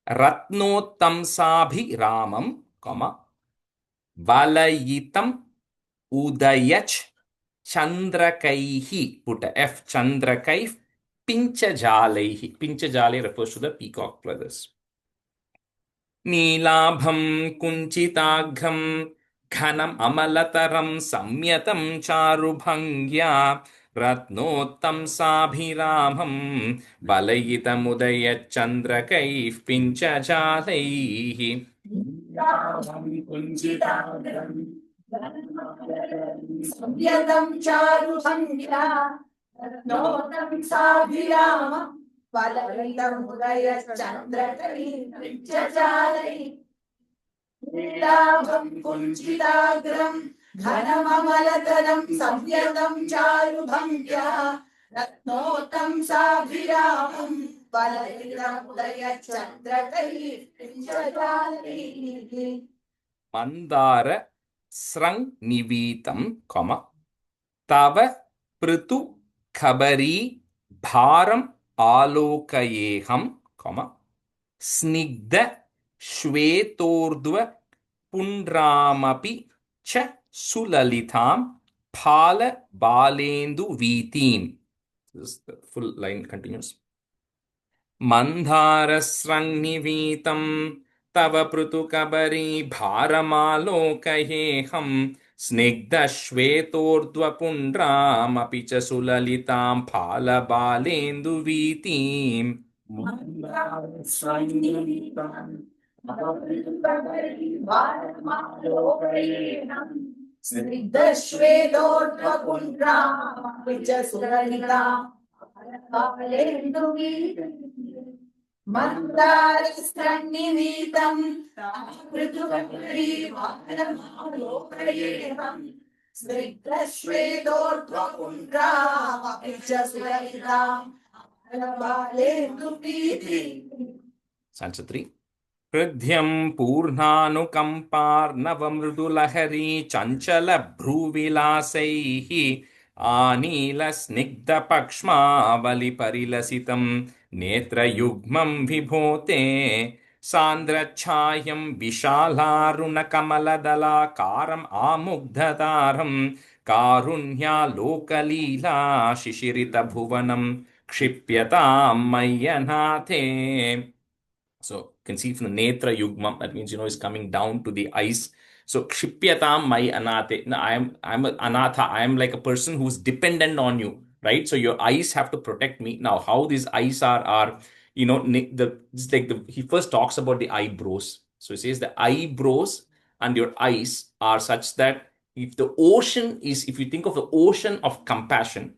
ratnotamsabhiramam, valayitam udayach chandrakaihi, put a F, chandrakaihi, pinchajalaihi. Pinchajalai refers to the peacock feathers. Neelabham kunchitagham ghanam amalataram samyatam charubhangya ratnottam sabhiramam balayitam udayat chandrakaif pinchajalaihi. Samyatam charubhangya ratnotam sabhiramam valaitam udaya chandrakari pinchajalai. Neelabham kunchitagram ghanamamalatam samyatam charubhangya ratnotam sabhiramam valaitam udaya chandrakari pinchajalai. Mandara srang nivitam, tava pritu khabari bharam alokayeham, snigdha shvetordva pundramapi cha sulalitam phala balendu vitim. This the full line continues. Mandharasrangnivitam tava prutukabari bharamalokahyeham snigdashvetordvapundram api cha sulalitam phala balendu vitim. Mandarasrangnivitam prituvakari varamalokayevam snigdashvedordvapundram apicha sulalitam alabalendu viti. Stanza 3. Hridhyam purnhanukamparnavamrudulahari chanchala bhruvilasaihi anila snigdha pakshmavali parilasitam netrayugmam vibhote sandrachayam vishalaruna kamaladalakaram amugdhataram karunya lokalila shishirita bhuvanam kshipyatam mayyanathe. So you can see from the Netra Yugmam, that means, is coming down to the eyes. So kshipyatam my anate. Now I'm an anatha. I am like a person who's dependent on you, right? So your eyes have to protect me. Now, how these eyes are it's like he first talks about the eyebrows. So he says the eyebrows and your eyes are such that if you think of the ocean of compassion,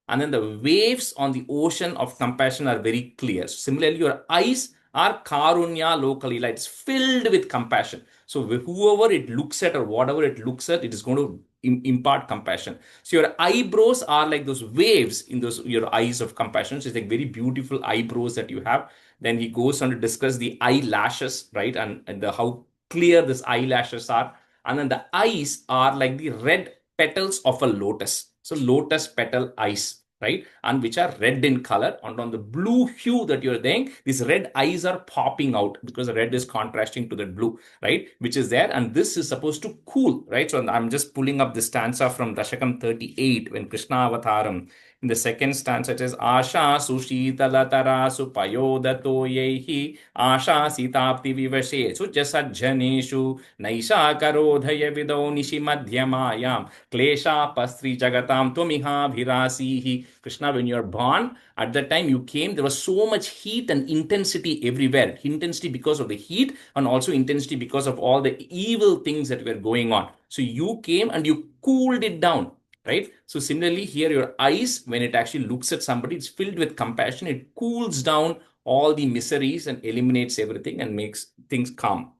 and then the waves on the ocean of compassion are very clear. So similarly, your eyes are karunya locally, like it's filled with compassion. So whoever it looks at or whatever it looks at, it is going to impart compassion. So your eyebrows are like those waves in those your eyes of compassion. So it's like very beautiful eyebrows that you have. Then he goes on to discuss the eyelashes, right, and how clear these eyelashes are. And then the eyes are like the red petals of a lotus. So lotus petal eyes, right? And which are red in color. And on the blue hue that you're saying, these red eyes are popping out because the red is contrasting to the blue, right? Which is there. And this is supposed to cool, right? So I'm just pulling up the stanza from Dasakam 38 when Krishna Avataram. In the second stanza, it says, Asha sushitalatara supayodato yehi Asha sitapti vivashe su jasajjaneshu naisha karodhaya vidau nishi madhyamayam klesha pastri jagatam twamiha bhirasihi. Krishna, when you're born, at that time you came, there was so much heat and intensity everywhere. Intensity because of the heat and also intensity because of all the evil things that were going on. So you came and you cooled it down, right? So similarly here your eyes, when it actually looks at somebody, it's filled with compassion. It cools down all the miseries and eliminates everything and makes things calm.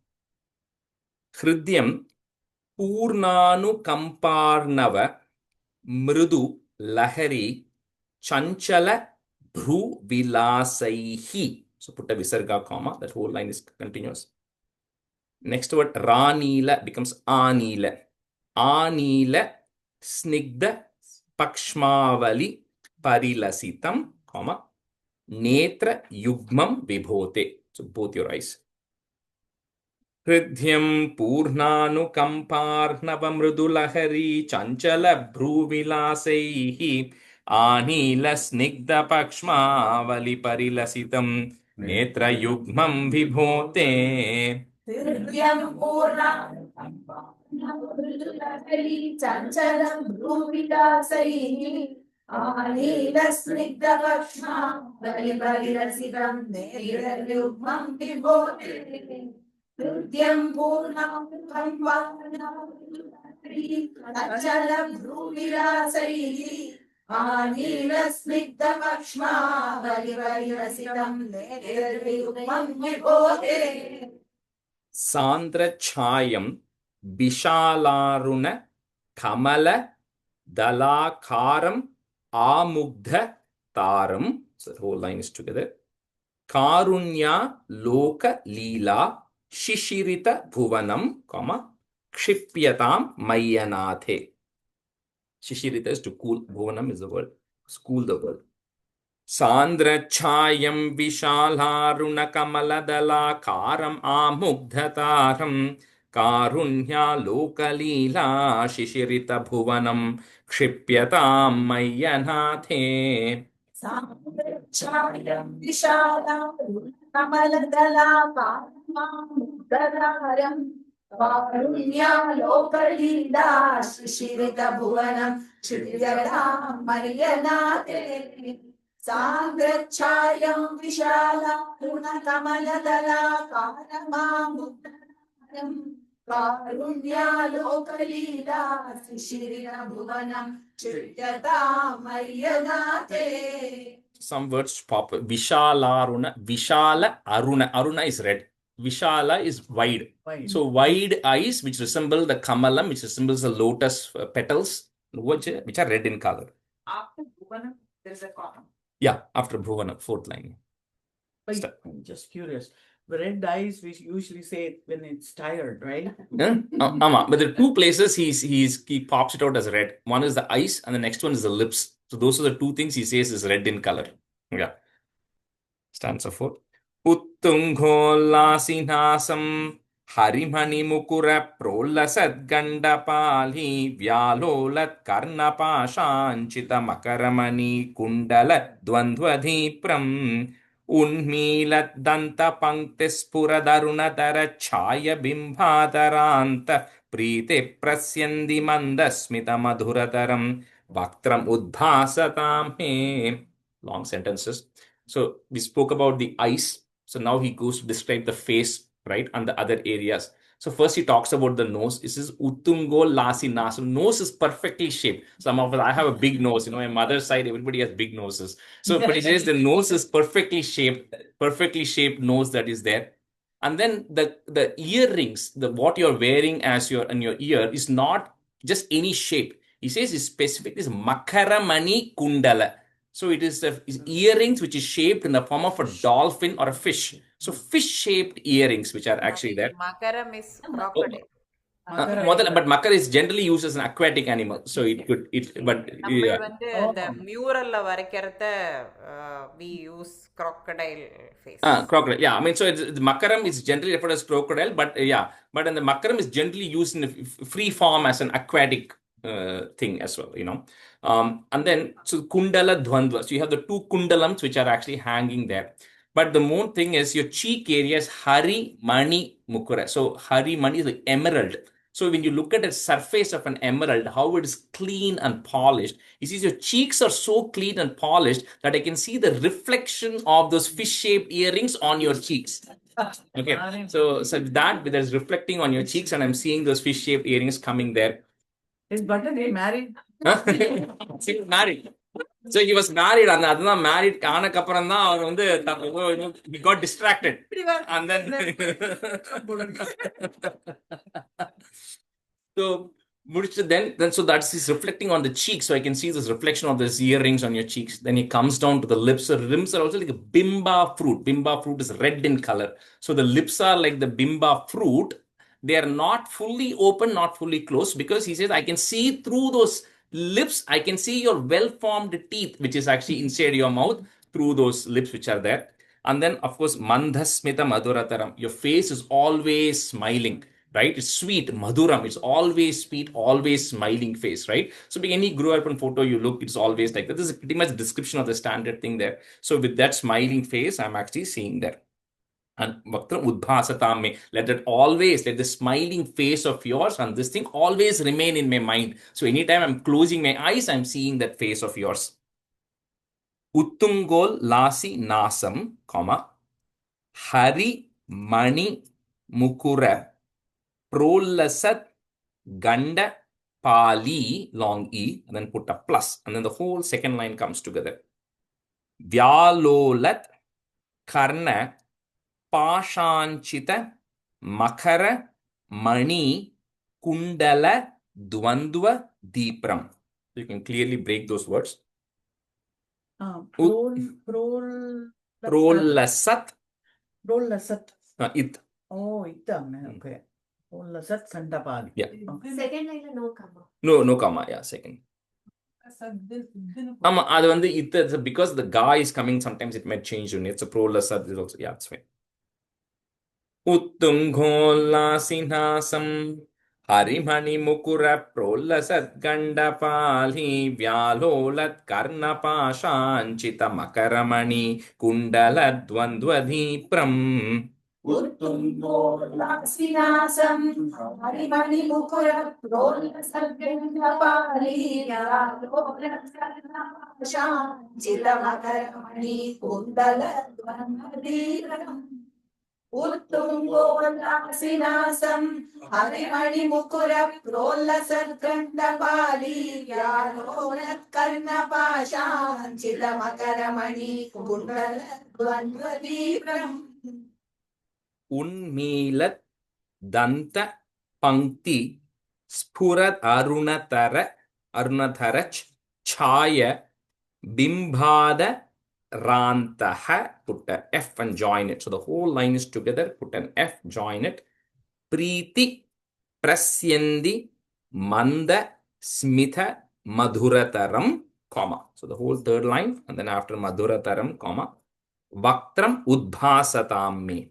Hridyam Purnanukamparnava Mrudu Lahari Chanchala Bhru Vilasaihi. So put a visarga comma, that whole line is continuous. Next word Ranila becomes Anila. Anila Snigda Pakshmavali Parilasitam, comma, Netra Yugmam Vibhote. So both your eyes. Hridyam Purnanukamparnavamrudulahari Chanchala Bhruvilasaihi Anila Snigda Pakshmavali Parilasitam Netra Yugmam Vibhote. Hridyam Purnam Chanchalam Bhuvilasaihi Anila-snigdha-pakshma Bali-bali-rasitam Neeraryugmam Vibhote. Hridyam Purnam Chanchalam Bhuvilasaihi Anila-snigdha-pakshma Bali-bali-rasitam Neeraryugmam Vibhote. Sandra Chayam Bishalaruna Kamala Dalakaram Amugdha Taram. So the whole line is together. Karunya Loka Leela Shishirita Bhuvanam, comma, Kshipyatam Mayanathe. Shishirita is to cool. Bhuvanam is the word. Cool the word. Sandrachayam Vishalaruna Kamaladalakaram Amugdhataram Karunya Lokalila Shishirita Bhuvanam Kshipyatam Mayanathe. Sandrachayam Vishalam Kamaladalakaram Karunya Lokalila Shishirita Bhuvanam Kshipyatam Mayanathe. Sandrachayam Vishalam Kamaladalakaram Karunya Lokalila Shishirita Bhuvanam Kshipyatam Mayanathe. Some words pop. Vishalaruna. Vishala Aruna. Aruna is red. Vishala is wide. So wide eyes, which resemble the kamalam, which resembles the lotus petals, which are red in color. After Bhuvanam, there's a comma. Yeah, after Bhuvana, fourth line. But I'm just curious. Red eyes, we usually say it when it's tired, right? But there are two places he pops it out as red. One is the eyes, and the next one is the lips. So those are the two things he says is red in color. Yeah. Stanza 4. Uttunghollasinasam Harimani Mukura Prolasad Gandapali Vyalolat Karnapashanchita Makaramani Kundala Dvandvadhipram उन्मीलद्दन्तपङ्क्तिस्फुरदरुणतरच्छायबिम्बाधरान्त Preeti प्रस्यन्ति मन्दस्मितमधुरतरं वक्त्रम् उद्भासतां may. Long sentences. So we spoke about the eyes. So now he goes to describe the face, right, and the other areas. So first he talks about the nose. This is Uttungo Lasi Nasam. Nose is perfectly shaped. Some of us, I have a big nose. My mother's side, everybody has big noses. So, but he says the nose is perfectly shaped nose that is there. And then the earrings, the what you're wearing as your in your ear is not just any shape. He says it's specific. Is Makaramani Kundala. So it is earrings which is shaped in the form of a dolphin or a fish. So fish-shaped earrings which are actually there. Makaram is crocodile. But makar is generally used as an aquatic animal. So it could நம்ம வந்து இந்த மியூரல்ல வரைக்கிறத we use crocodile face. Crocodile. Yeah, I mean, so the makaram is generally referred as crocodile, but but then the makaram is generally used in a free form as an aquatic thing as well, and then so kundala dvandva. So you have the two kundalams which are actually hanging there. But the main thing is your cheek area is hari mani mukura. So hari mani is like emerald. So when you look at the surface of an emerald, how it is clean and polished, you see your cheeks are so clean and polished that I can see the reflection of those fish-shaped earrings on your cheeks. Okay, so that is reflecting on your cheeks, and I'm seeing those fish-shaped earrings coming there. Is Button married? He was married. So he was married, and அதுதான் married ஆனக்கப்புறம் தான் அவர் வந்து he got distracted, and then so so that's his reflecting on the cheeks. So I can see this reflection of these earrings on your cheeks. Then he comes down to the lips. The lips are also like a bimba fruit. Bimba fruit is red in color. So the lips are like the bimba fruit. They are not fully open, not fully closed, because he says I can see through those lips. I can see your well-formed teeth, which is actually inside your mouth, through those lips which are there. And then, of course, mandhasmita madhurataram. Your face is always smiling, right? It's sweet, madhuram. It's always sweet, always smiling face, right? So any grew up in photo you look, it's always like that. This is pretty much the description of the standard thing there. So with that smiling face, I'm actually seeing there. And Vaktra Udbhasatam, let the smiling face of yours and this thing always remain in my mind. So anytime I'm closing my eyes, I'm seeing that face of yours. Uttungol Lasi Nasam, Hari Mani Mukura Prolasat Ganda Pali, long E, and then put a plus, and then the whole second line comes together. Vyalolat Karna Pashanchita Makara Mani Kundala Dvandva Deepram. You can clearly break those words. Prolasat. It. Oh, okay. Prolasat Sandapali. Yeah. Second line no comma. No comma. Yeah, second. Because the guy is coming, sometimes it might change unit. It's a prolasat is also, yeah, it's fine. Uttunghollasinhasam Harimani Mukura Prolasat Gandapali Vyalolat Karnapashanchita Makaramani Kundalat Dvandvadhipram. Uttungolasvinasam Harimani Mukura Prolasat Gandapali Vyalolat Karnapashanchita Makaramani Kundalat Dvandvadhipram. Uttungolasvinasam Harimani Mukura Prolasat Gandapali Vyalolat Karnapashanchita Makaramani Kundalat Dvandvadhipram. Unmilat Danta Pankti Spurat Arunatharach Chaya Bimbhada Rantaha, put an F and join it. So the whole line is together, put an F, join it. Preeti Prasyandi Manda Smitha Madhurataram, comma. So the whole third line, and then after Madhurataram, comma. Vaktram Udbhasatam me.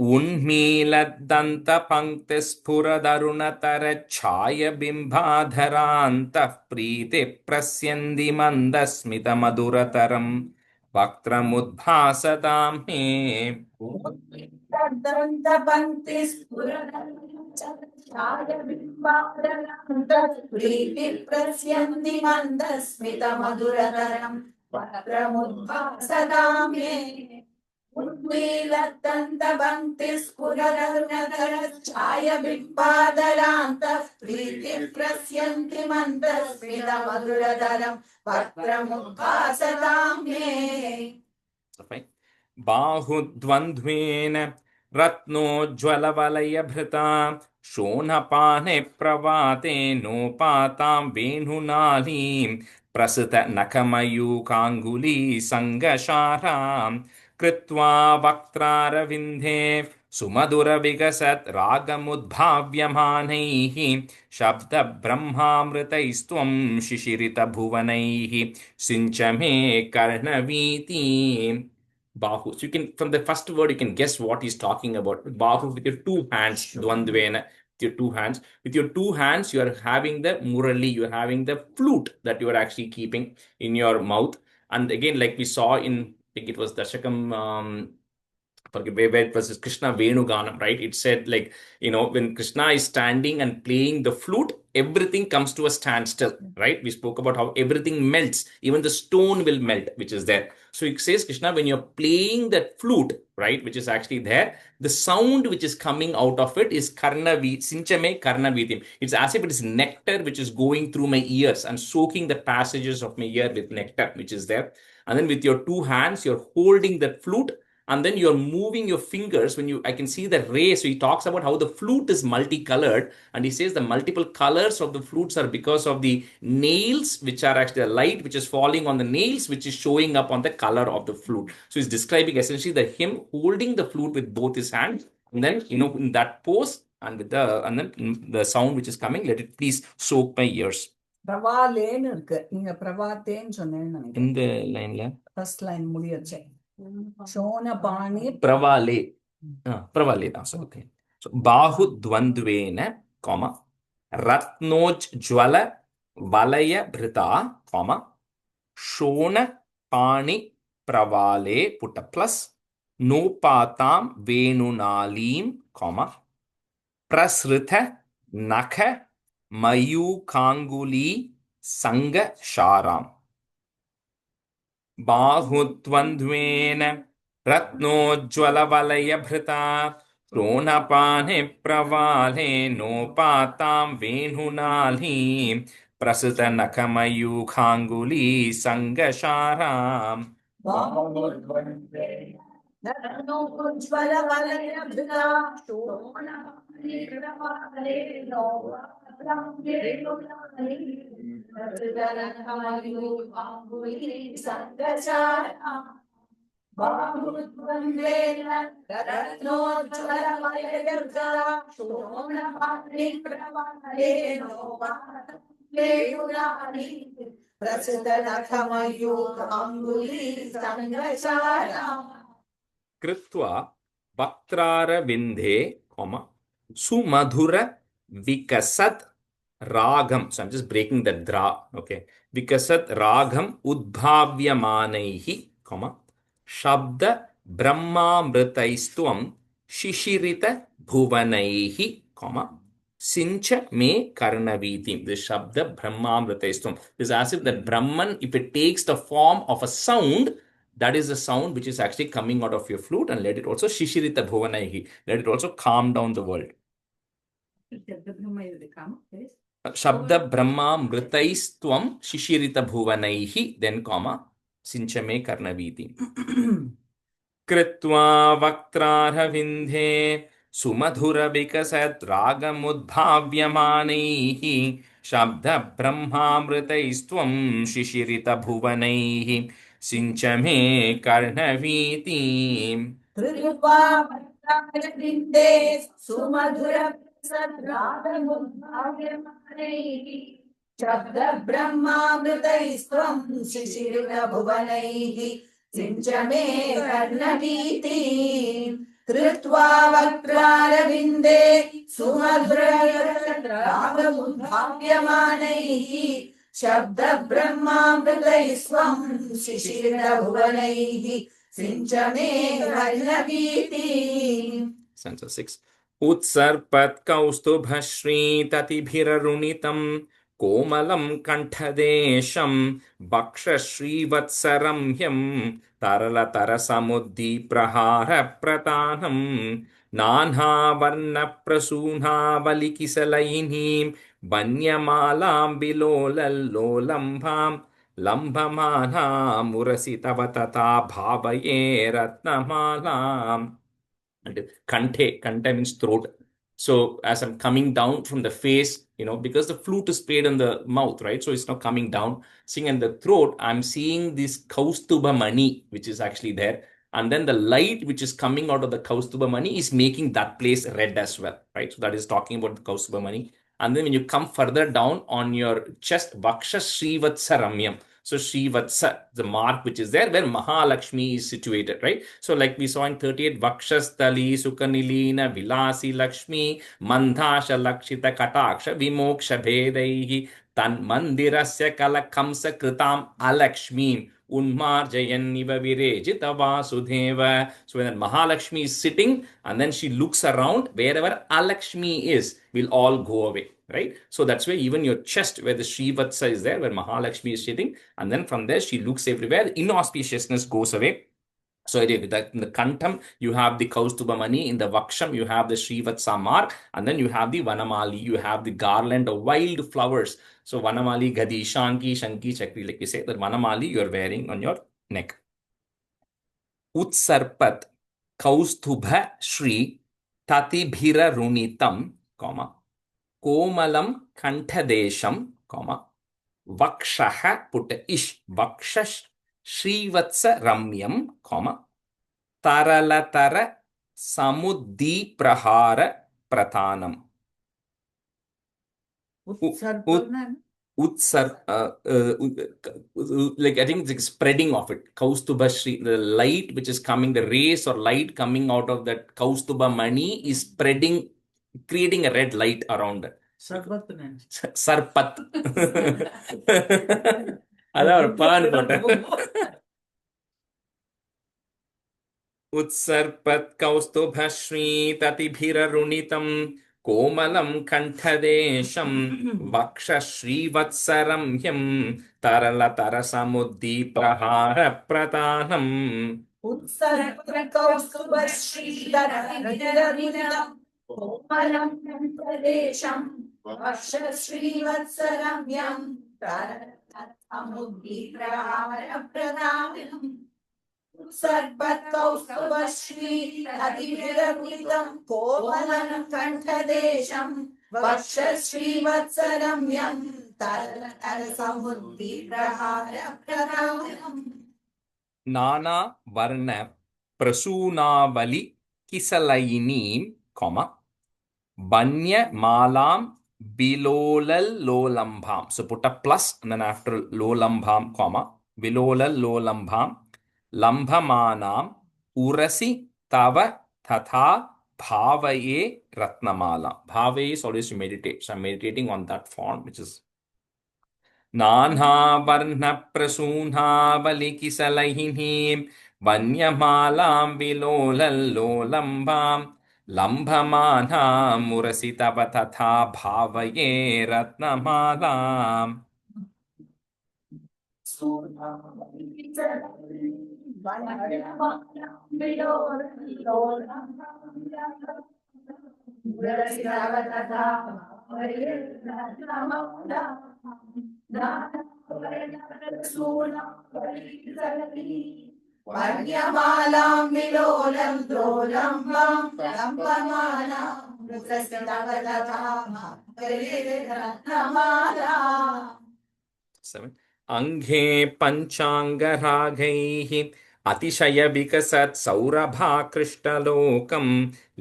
Unmiladanta Panktispuradarunatara Chaya Bimbadharanta Preeti Prasyandi Mandasmita Madhurataram वक्त्रमुद्भासतां मे दन्तपङ्क्ति प्रीति प्रस्यन्ति मन्दस्मितमधुरतरम् वक्त्रमुद्भासतां मे उन्मीलद्दन्तपङ्क्तिस्फुरदरुणधरच्छायबिम्बादरान्तः प्रीतिः प्रस्यन्ति मन्दस्मितमधुरतरम् वक्त्रमुद्भासतां मे बाहुद्वन्द्वेन रत्नोज्ज्वलवलयभृता शोणपाने प्रवाते नोपातां वेणुनालीं प्रसृतनखमयूखाङ्गुली सङ्गशारां कृत्वा वक्त्रारविन्दे सुमधुरविकसत् रागमुद्भाव्यमानैः शब्दब्रह्मामृतैस्त्वं शिशिरितभुवनैः सिञ्च मे कर्णवीतीम्. Bahu. So you can, from the first word, you can guess what he's talking about. Bahu with your two hands, Dvandvena, with your two hands. With your two hands, you are having the murali, you are having the flute that you are actually keeping in your mouth. And again, like we saw in, I think it was Dasakam, where it was Krishna Venuganam, right? It said like, when Krishna is standing and playing the flute, everything comes to a standstill, right? We spoke about how everything melts, even the stone will melt, which is there. So it says, Krishna, when you're playing that flute, right, which is actually there, the sound which is coming out of it is Sinchame Karnavitim. It's as if it is nectar which is going through my ears and soaking the passages of my ear with nectar, which is there. And then with your two hands, you're holding that flute, and then you're moving your fingers I can see the ray. So he talks about how the flute is multicolored, and he says the multiple colors of the flutes are because of the nails, which are actually the light which is falling on the nails, which is showing up on the color of the flute. So he's describing essentially him holding the flute with both his hands, and then in that pose, and then the sound which is coming, let it please soak my ears. பிரவாலேன்னு இருக்கு, நீங்க பிரவாத்தேன்னு சொன்னேன்னு நினைக்கிறேன். இந்த லைன்ல first line முடியச்சே शोणपाणि प्रवाले प्रवाले so okay. So bahu dvandvena comma ratnojjwala valaya bhrita comma shona pani pravale put a plus nopatam venunalim comma prasritha nakha mayukanguli sanga sharam. बाहुत्वन्द्वेन रत्नोज्ज्वलवलयभृता शोणपाने प्रवाले नोपातां वेणुनालीं प्रसृतनखमयूखाङ्गुली सङ्गशाराम्. रत्नोज्ज्वलवलयभृता शोणपाने प्रवाले कृत्वा वक्त्रारविन्दे सुमधुर विकसत् ragam. So I'm just breaking the dra. Okay. Vikasat ragam udbhavyamanaihi, comma, shabda brahmamritaistvam shishirita bhuvanaihi, comma, sincha me karnavitim. The shabda brahmamritaistvam. This is as if that Brahman, if it takes the form of a sound, that is the sound which is actually coming out of your flute, and let it also shishirita bhuvanaihi. Let it also calm down the world. Shabda Brahma Mritaistvam Shishirita Bhuvanaihi, then comma, Sinchame Karnaviti. Kritva Vaktraravindhe Sumadhura Vikasat Ragamudbhavyamanihi Shabda Brahma Mritaistvam Shishirita Bhuvanaihi Sinchame Karnaviti. Kritva Vaktraravindhe Sumadhura शब्द ब्रह्मामृतैस्त्वं शिशिरितभुवनैः सिञ्च मे कर्णवीतीं कृत्वा वक्त्रारविन्दे सुमधुररागमुद्भाव्यमानैः शब्दब्रह्मामृतैः स्वं शिशिरभुवनैः सिञ्चमे वर्णवीति Stanza 6. Utsarpat kaustubhashritatiभिररुणितं कोमलं कण्ठदेशं वक्षश्रीवत्सरम्यं तरलतरसमुद्दीप्रहारप्रतानं नानावर्णप्रसूनावलिकिसलैनीं वन्यमालां विलोलल्लोलम्भां लम्भमानामुरसि तव तथा भावये रत्नमालाम्. And kanthe means throat. So as I'm coming down from the face, because the flute is played in the mouth, right? So it's not coming down, sing in the throat. I'm seeing this kaustuba mani, which is actually there. And then the light which is coming out of the kaustuba mani is making that place red as well, right? So that is talking about the kaustuba mani. And then when you come further down on your chest, vaksha srivatsa ramyam. So Srivatsa, the mark which is there where Mahalakshmi is situated, right? So like we saw in 38, Vakshastali, Sukanilina, Vilasi Lakshmi, Mandhasha Lakshita Kataksha, Vimoksha Bhedaihi, Tan Mandirasya Kalakamsa Kritam Alakshmi, Unmarjayaniva Virejita Vasudeva. So when Mahalakshmi is sitting and then she looks around, wherever Alakshmi is, will all go away. Right? So that's why even your chest, where the Srivatsa is there, where Mahalakshmi is sitting, and then from there she looks everywhere, the inauspiciousness goes away. So in the Kantam, you have the Kaustubamani, in the Vaksham, you have the Srivatsa mark, and then you have the Vanamali, you have the garland of wild flowers. So Vanamali, Gadi, Shanki, Shanki, Chakri, like you say, that Vanamali you are wearing on your neck. Utsarpat Kaustubha Shri Tatibhira Runitam, comma. कोमलं कण्ठदेशं वक्षः पुट इष् वक्षः श्रीवत्सरम्यं तरलतर समुद्दीप्रहार प्रतानम्. Utsar, like I think it's like spreading of it. Kaustuba Shri, the light which is coming, the rays or light coming out of that Kaustuba Mani is spreading, creating a red light around it. Sarpat. Sarpat. அதான் ஒரு பான் போட்டேன். उत्सर्पत् कौस्तुभश्रीततिभिररुणितं कोमलं कण्ठदेशं वक्षश्रीवत्सरम्यं तरलतरसमुद्दीप्रहारप्रतानम्. उत्सर्पकौस्तुभश्रीततिभिररुणितं कोमलं कण्ठदेशं वक्षश्रीवत्सरम्यं तरलतरसमुद्दीप्रहारप्रतानम्. उत्सर्पकौस्तुभश्रीततिभिररुणितं कोमलं कण्ठदेशं वक्षश्रीवत्सरम्यं तरलतरसमुद्दीप्रहारप्रतानम्. नाना वर्ण प्रसूनावली किसलयिनीं, बन्यमालां बिलोलल्लोलम्भां. So put a plus and then after lolambham, बिलोलल्लोलम्भां लम्भमानां urasi tava tatha bhavaye ratnamala. Bhavaye is always to meditate. So I'm meditating on that form, which is नानावर्णप्रसूनावलिकिसलैनीं वन्यमालां विलोलल्लोलम्बां लम्भमानामुरसि तव तथा भावये रत्नमालाम्. वन्यमालां विलोलं लोलम्बां लम्बमानां रत्नमालाम्. 7. अंघे पंचांगरागैः अतिशय विकसत् सौरभाकृष्टलोकं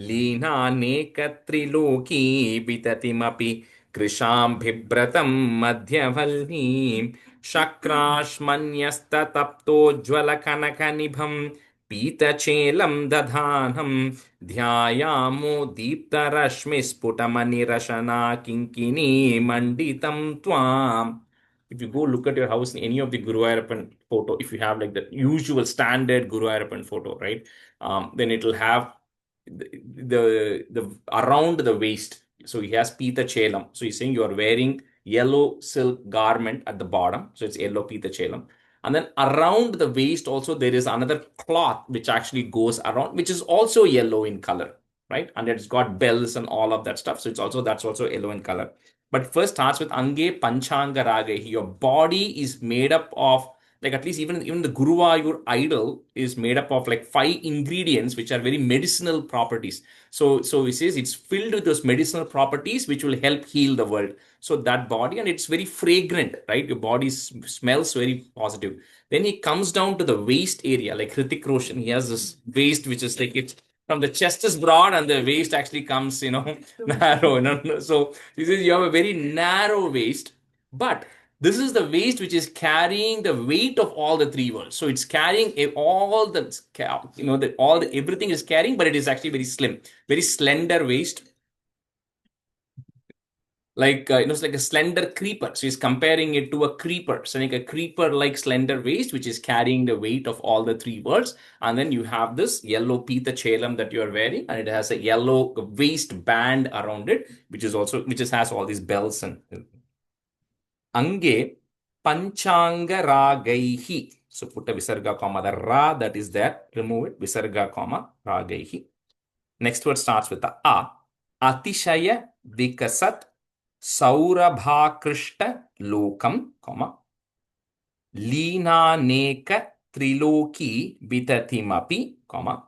लीनानेकत्रिलोकी विततिमपि कृशां बिभ्रतं मध्यवल्लीं शक्राश्मन्यस्ततप्तोज्ज्वलकनकनिभं पीतचेलं दधानं ध्यायामो दीप्तरश्मिस्फुटमनिरशना किङ्किनी मण्डितं त्वाम्. if you go look at your house in any of the Guru Ayappan photo, if you have like the usual standard Guru Ayappan photo, right? Then it'll have the around the waist. So he has Pita Chelam. So he's saying you are wearing yellow silk garment at the bottom. So it's yellow Pita Chelam. And then around the waist also there is another cloth which actually goes around, which is also yellow in color, right? And it's got bells and all of that stuff. So that's also yellow in color. But first starts with Ange Panchanga Ragahi. Your body is made up of, like, at least even the Guruvayur idol is made up of like 5 ingredients which are very medicinal properties. So he says it's filled with those medicinal properties which will help heal the world. So that body, and it's very fragrant, right? Your body smells very positive. Then he comes down to the waist area, like Hrithik Roshan. He has this waist which is like it's from the chest is broad and the waist actually comes, narrow. So he says you have a very narrow waist, but this is the waist which is carrying the weight of all the 3 worlds. So it's carrying all the, everything is carrying, but it is actually very slim, very slender waist. Like, it's like a slender creeper. So he's comparing it to a creeper. So like a creeper like slender waist, which is carrying the weight of all the 3 worlds. And then you have this yellow Pita Chelam that you are wearing, and it has a yellow waist band around it, which has all these bells and Ange Panchanga Ragaihi. So put a Visarga comma. The Ra that is there, remove it. Visarga comma Ragaihi. Next word starts with the A. Atishaya Vikasat Saurabhakrishta Lokam, comma. Leenaneka Triloki Bitatimapi, comma.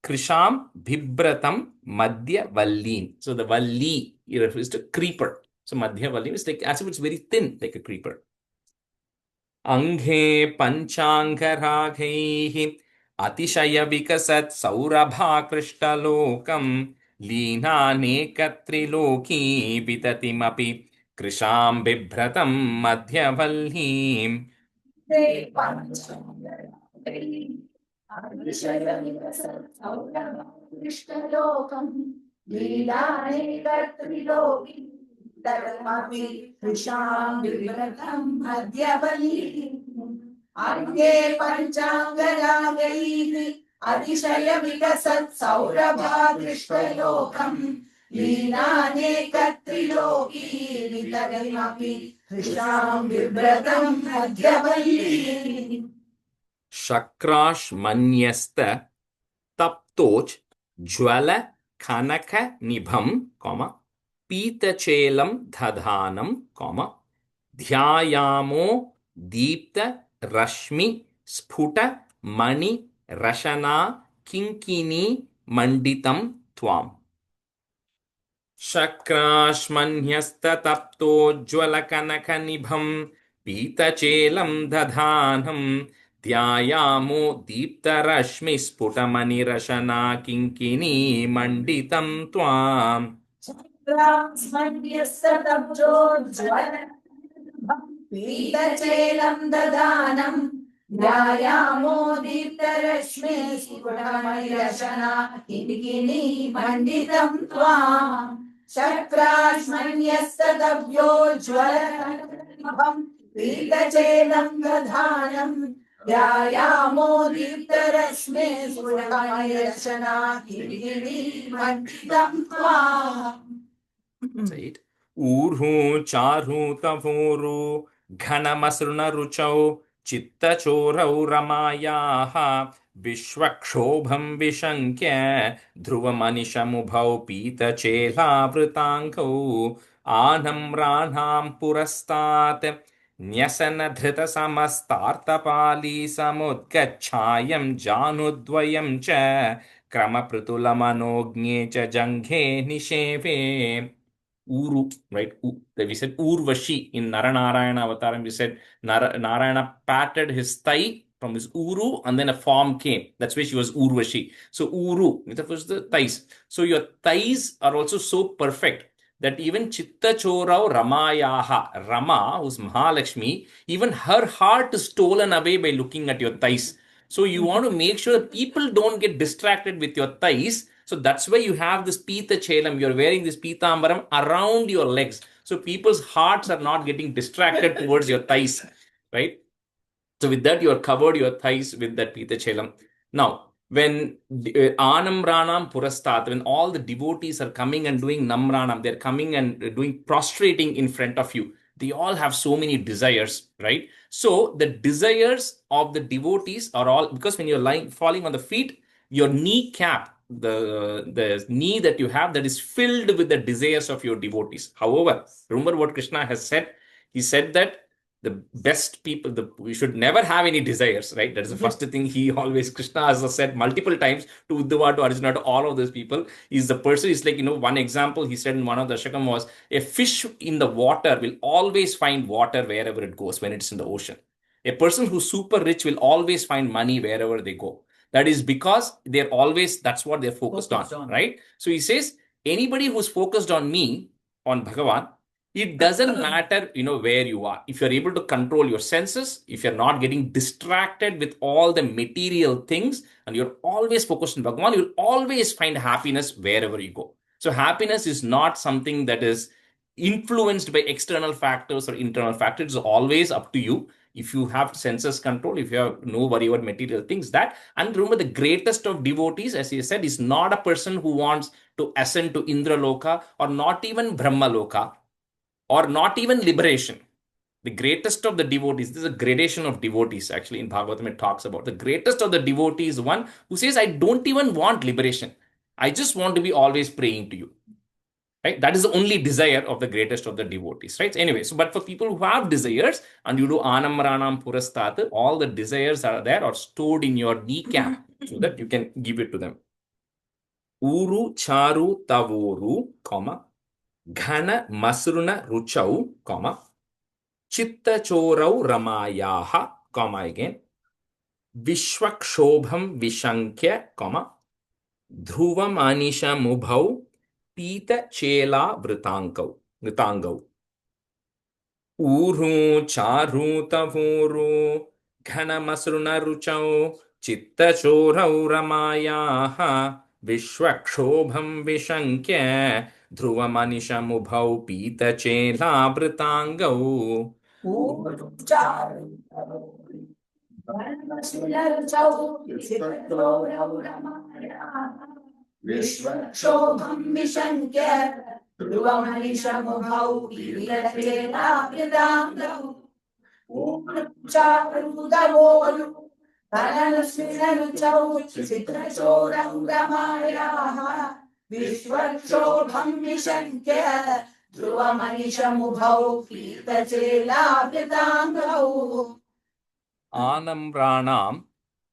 Krisham Bhibratam Madhya Vallin. So the Valli refers to creeper. So Madhya Vallin is like as if it's very thin, like a creeper. Anghe Panchangaraghaihi Atishaya Vikasat Saurabha Kristalokam Leenanekatriloki Bitatimapi Krisham Bhibratam Madhya Vallin. Ange Panchangaraghaihi Atishaya Vikasat Saurabha Kristalokam Leenanekatriloki Vitatimapi Krisham Vibratam Madhyavalli. Shakrash Manyasta Taptoch Jwala Kanaka Nibham, comma, Pita Chelam Dhadhanam, comma, Dhyayamo Deepta Rashmi Sputa Mani Rashana Kinkini Manditam Twam. Shakrashmanyasta Jwalakanakhanibham Pitachelam Dadhanam Dhyayamo Deeptarashmi Sputamani Rashana Kinkini Manditam Twam. Pitachelam Dadanam Dhyayamo Deeptarashmi Sputamani Kinkini Manditam Tvam. Shakrashmanyastadabhyo Jwalakanabham Pitachelam Dadhanam Dhyayamo Deeptarashmi Sputamani Kinkini Manditam Tvam. Say it. Urhu charu tavoru ghanamasruna ruchau chitta chorau ramayaha vishwakshobham vishankya dhruvamanishambhau pita chela vritankau anam ranam purastat Nyasana dhrita samastartapali samudgachayam janudvayam cha kramapritulamanognye cha janghe nisheve. Uru, right? We said Urvashi in Narayana Avataram. We said Narayana patted his thigh from his Uru, and then a form came. That's why she was Urvashi. So Uru, that was the thighs. So your thighs are also so perfect that even Chitta Chorao Ramayaha, Rama, who's Mahalakshmi, even her heart is stolen away by looking at your thighs. So you want to make sure people don't get distracted with your thighs. So that's why you have this Pita Chelam. You're wearing this Pitambaram around your legs. So people's hearts are not getting distracted towards your thighs, right? So with that, you are covered your thighs with that Pita Chelam. Now, when Anamranam Purastat, when all the devotees are coming and doing Namranam, they're coming and doing prostrating in front of you. They all have so many desires, right? So the desires of the devotees are all, because when you're lying, falling on the feet, your kneecap, the knee that you have, that is filled with the desires of your devotees. However, remember what Krishna has said. He said that the best people, we should never have any desires, right? That is the first thing he always, Krishna has said multiple times to Uddhava, to Arjuna, to all of those people. Is the person is like, one example he said in one of the Shakam was, a fish in the water will always find water wherever it goes when it's in the ocean. A person who's super rich will always find money wherever they go. That is because they're always, that's what they're focused on, right? So he says, anybody who's focused on me, on Bhagavan, it doesn't matter, where you are. If you're able to control your senses, if you're not getting distracted with all the material things, and you're always focused on Bhagavan, you'll always find happiness wherever you go. So happiness is not something that is influenced by external factors or internal factors. It's always up to you. If you have senses control, if you have no worry about material things, that, and remember, the greatest of devotees, as he said, is not a person who wants to ascend to Indra Loka or not even Brahma Loka, or not even liberation. The greatest of the devotees, this is a gradation of devotees actually in Bhagavatam, it talks about. The greatest of the devotees is one who says, I don't even want liberation. I just want to be always praying to you. Right? That is the only desire of the greatest of the devotees. Right? Anyway, so but for people who have desires and you do Anamranam Purastat, all the desires are there or stored in your kneecap so that you can give it to them. Uru Charu Tavoru, comma, Ghana Masruna Ruchau, comma, Chitta Chorau Ramayaha, comma again, Vishwakshobham Vishankya, comma, Dhruvam Anisha Mubhau, Pita Chela Vritangau. Uru Charu Tavoru, Ghana Masruna Ruchau, Chitta Chorau Ramayaha, Vishwakshobham Vishankya, Dhruvamanishamubhau Pita Chela Vritangau. Vishwakshobham Vishankya Dhruvamanishambhau Pita Chela Vritangau. Chitrachoram Ramayaha Vishwakshobham Vishankya Dhruvamanishambhau Pita Chela Vritangau. Anamranam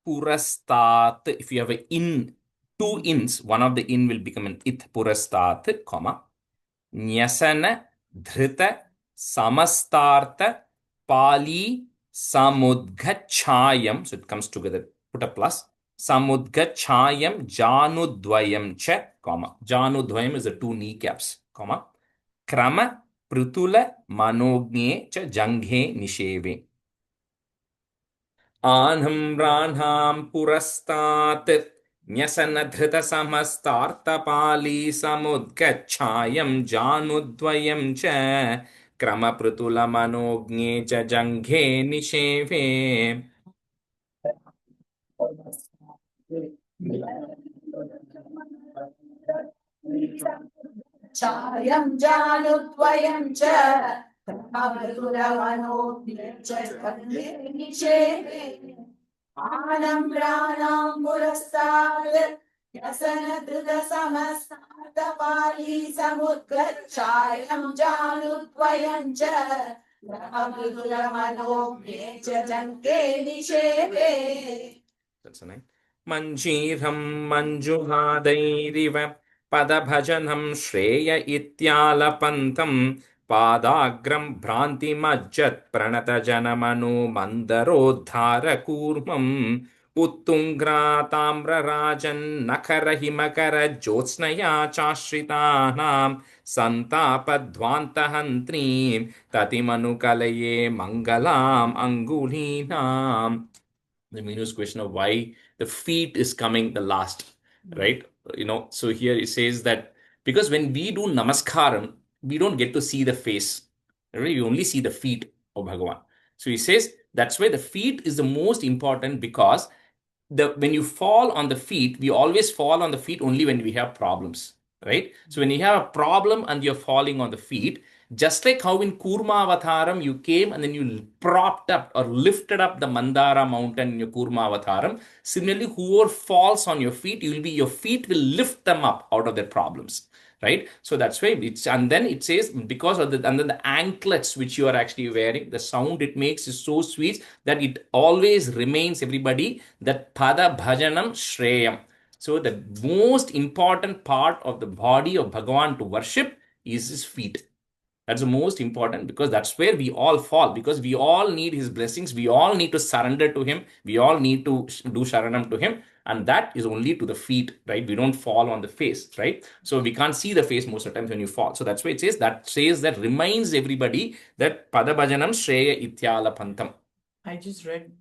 Purastat. If you have a in, two ins, one of the in will become an it. Purastat, comma, Nyasana Dhrita Samastartha Pali Samudgachayam. So it comes together. Put a plus. Samudgachayam Janudvayam cha, comma. Janudvayam is the two kneecaps, comma. Krama Prutula Manogne cha Janghe Nisheve. Anamranam Purastat Nyasanadhrita Samastartapali Samudgachayam Janudvayam cha Krama Prutula Manogne cha Janghe Nisheve. Chayam Janudvayam cha Prabhuravanogne cha Janghe Nisheve. Anamranam Purastat Yasanadhrita Samastartapali Samudgachayam Janudvayam cha Prabhuravanogne cha Janghe Nisheve. That's a name. Manjiram Manjuhadairiva Padabhajanam Shreya Ityalapantam Padagram Bhranti Majjat Pranata Janamanu Mandarodhara Kurmam Uttungra Tamra Rajan Nakara Himakara Jyotsnaya Chashritanam Santapadvanta Hantrim Tatimanu Kalaye Mangalam Angulinam. The Minu's question of why the feet is coming the last, right? So here it says that because when we do namaskaram, we don't get to see the face. Right? We only see the feet of Bhagavan. So he says that's why the feet is the most important, because when you fall on the feet, we always fall on the feet only when we have problems, right? So when you have a problem and you're falling on the feet, just like how in Kurma Avataram you came and then you propped up or lifted up the Mandara mountain in your Kurma Avataram, similarly, whoever falls on your feet, your feet will lift them up out of their problems. Right, so that's why it's, and then it says because of the, and then the anklets which you are actually wearing, the sound it makes is so sweet that it always remains everybody that pada bhajanam shreyam. So the most important part of the body of Bhagavan to worship is his feet. That's the most important, because that's where we all fall, because we all need his blessings. We all need to surrender to him. We all need to do sharanam to him. And that is only to the feet, right? We don't fall on the face, right? So we can't see the face most of the times when you fall. So that's why it says that reminds everybody that pada bhajanam shreya ityala pantam. I just read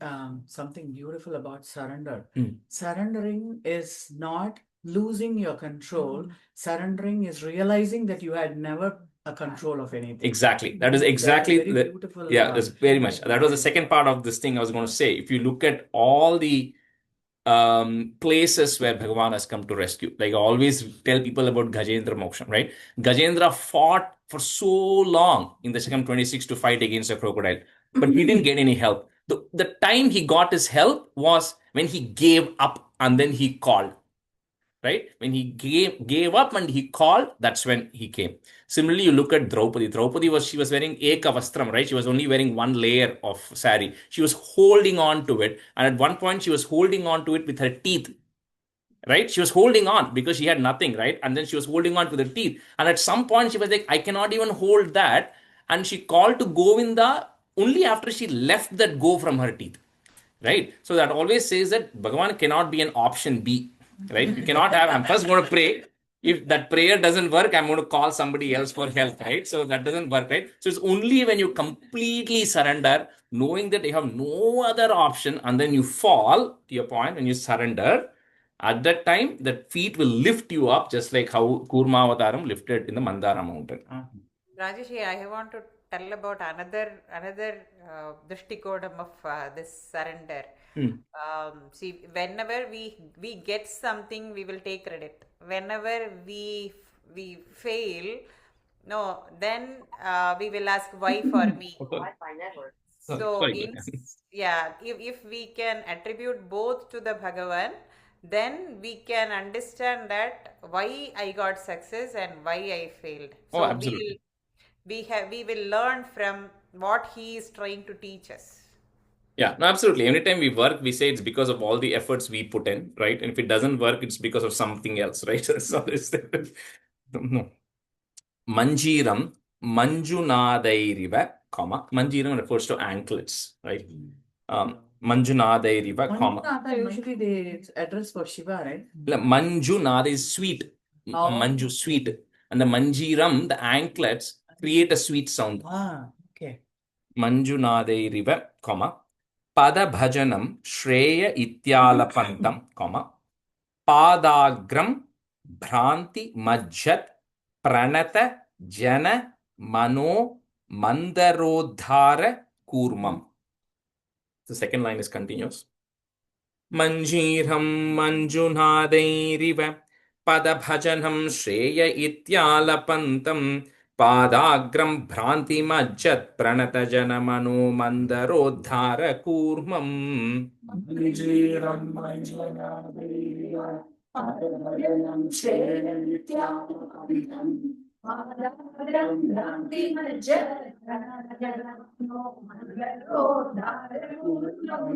something beautiful about surrender. Mm. Surrendering is not losing your control. Surrendering is realizing that you had never a control of anything. Exactly. That is That's a exactly very the, beautiful. yeah, that's very much. That was the second part of this thing I was going to say. If you look at all the places where Bhagavan has come to rescue. Like I always tell people about Gajendra Moksham, right? Gajendra fought for so long in the Daksham 26 to fight against a crocodile, but he didn't get any help. The time he got his help was when he gave up and then he called. Right? When he gave up and he called, that's when he came. Similarly, you look at Draupadi. She was wearing Eka Vastram, right? She was only wearing one layer of sari. She was holding on to it. And at one point, she was holding on to it with her teeth. Right? She was holding on because she had nothing, right? And then she was holding on with her teeth. And at some point, she was like, I cannot even hold that. And she called to Govinda only after she left that go from her teeth. Right? So that always says that Bhagavan cannot be an option B. Right? You cannot have, I'm first going to pray. If that prayer doesn't work, I'm going to call somebody else for help, right? So that doesn't work, right? So it's only when you completely surrender, knowing that you have no other option, and then you fall to your point when you surrender. At that time, the feet will lift you up, just like how Kurma Avataram lifted in the Mandara mountain. Rajesh, here I want to tell about another Drishtikodam of this surrender. See, whenever we get something, we will take credit. Whenever we fail, no, then we will ask why for me. So if we can attribute both to the Bhagavan, then we can understand that why I got success and why I failed. So absolutely. we will learn from what he is trying to teach us. Yeah, no, absolutely. Every time we work, we say it's because of all the efforts we put in, right? And if it doesn't work, it's because of something else, right? So it's no. Manjiram, Manjunadairiva, comma. Manjiram refers to anklets, right? Manjunadairiva, comma. Manjunada usually they address for Shiva, right? Manjunada is sweet. Manju, sweet. And the Manjiram, the anklets, create a sweet sound. Okay. Manjunadeiriva, comma. Pada bhajanam shreya ityalapantam, comma. Padagram bhranti majjat pranata jana mano mandarodhara kurmam. The second line is continuous. Manjiram manjunadeiriva padabhajanam shreya ityalapantam padagram bhranti majjat pranata jana mano mandarodhara kurmam. Manjiram manjunadeiriva padabhajanam shreya ityalapantam padagram bhranti majjat pranata jana mano mandarodhara kurmam.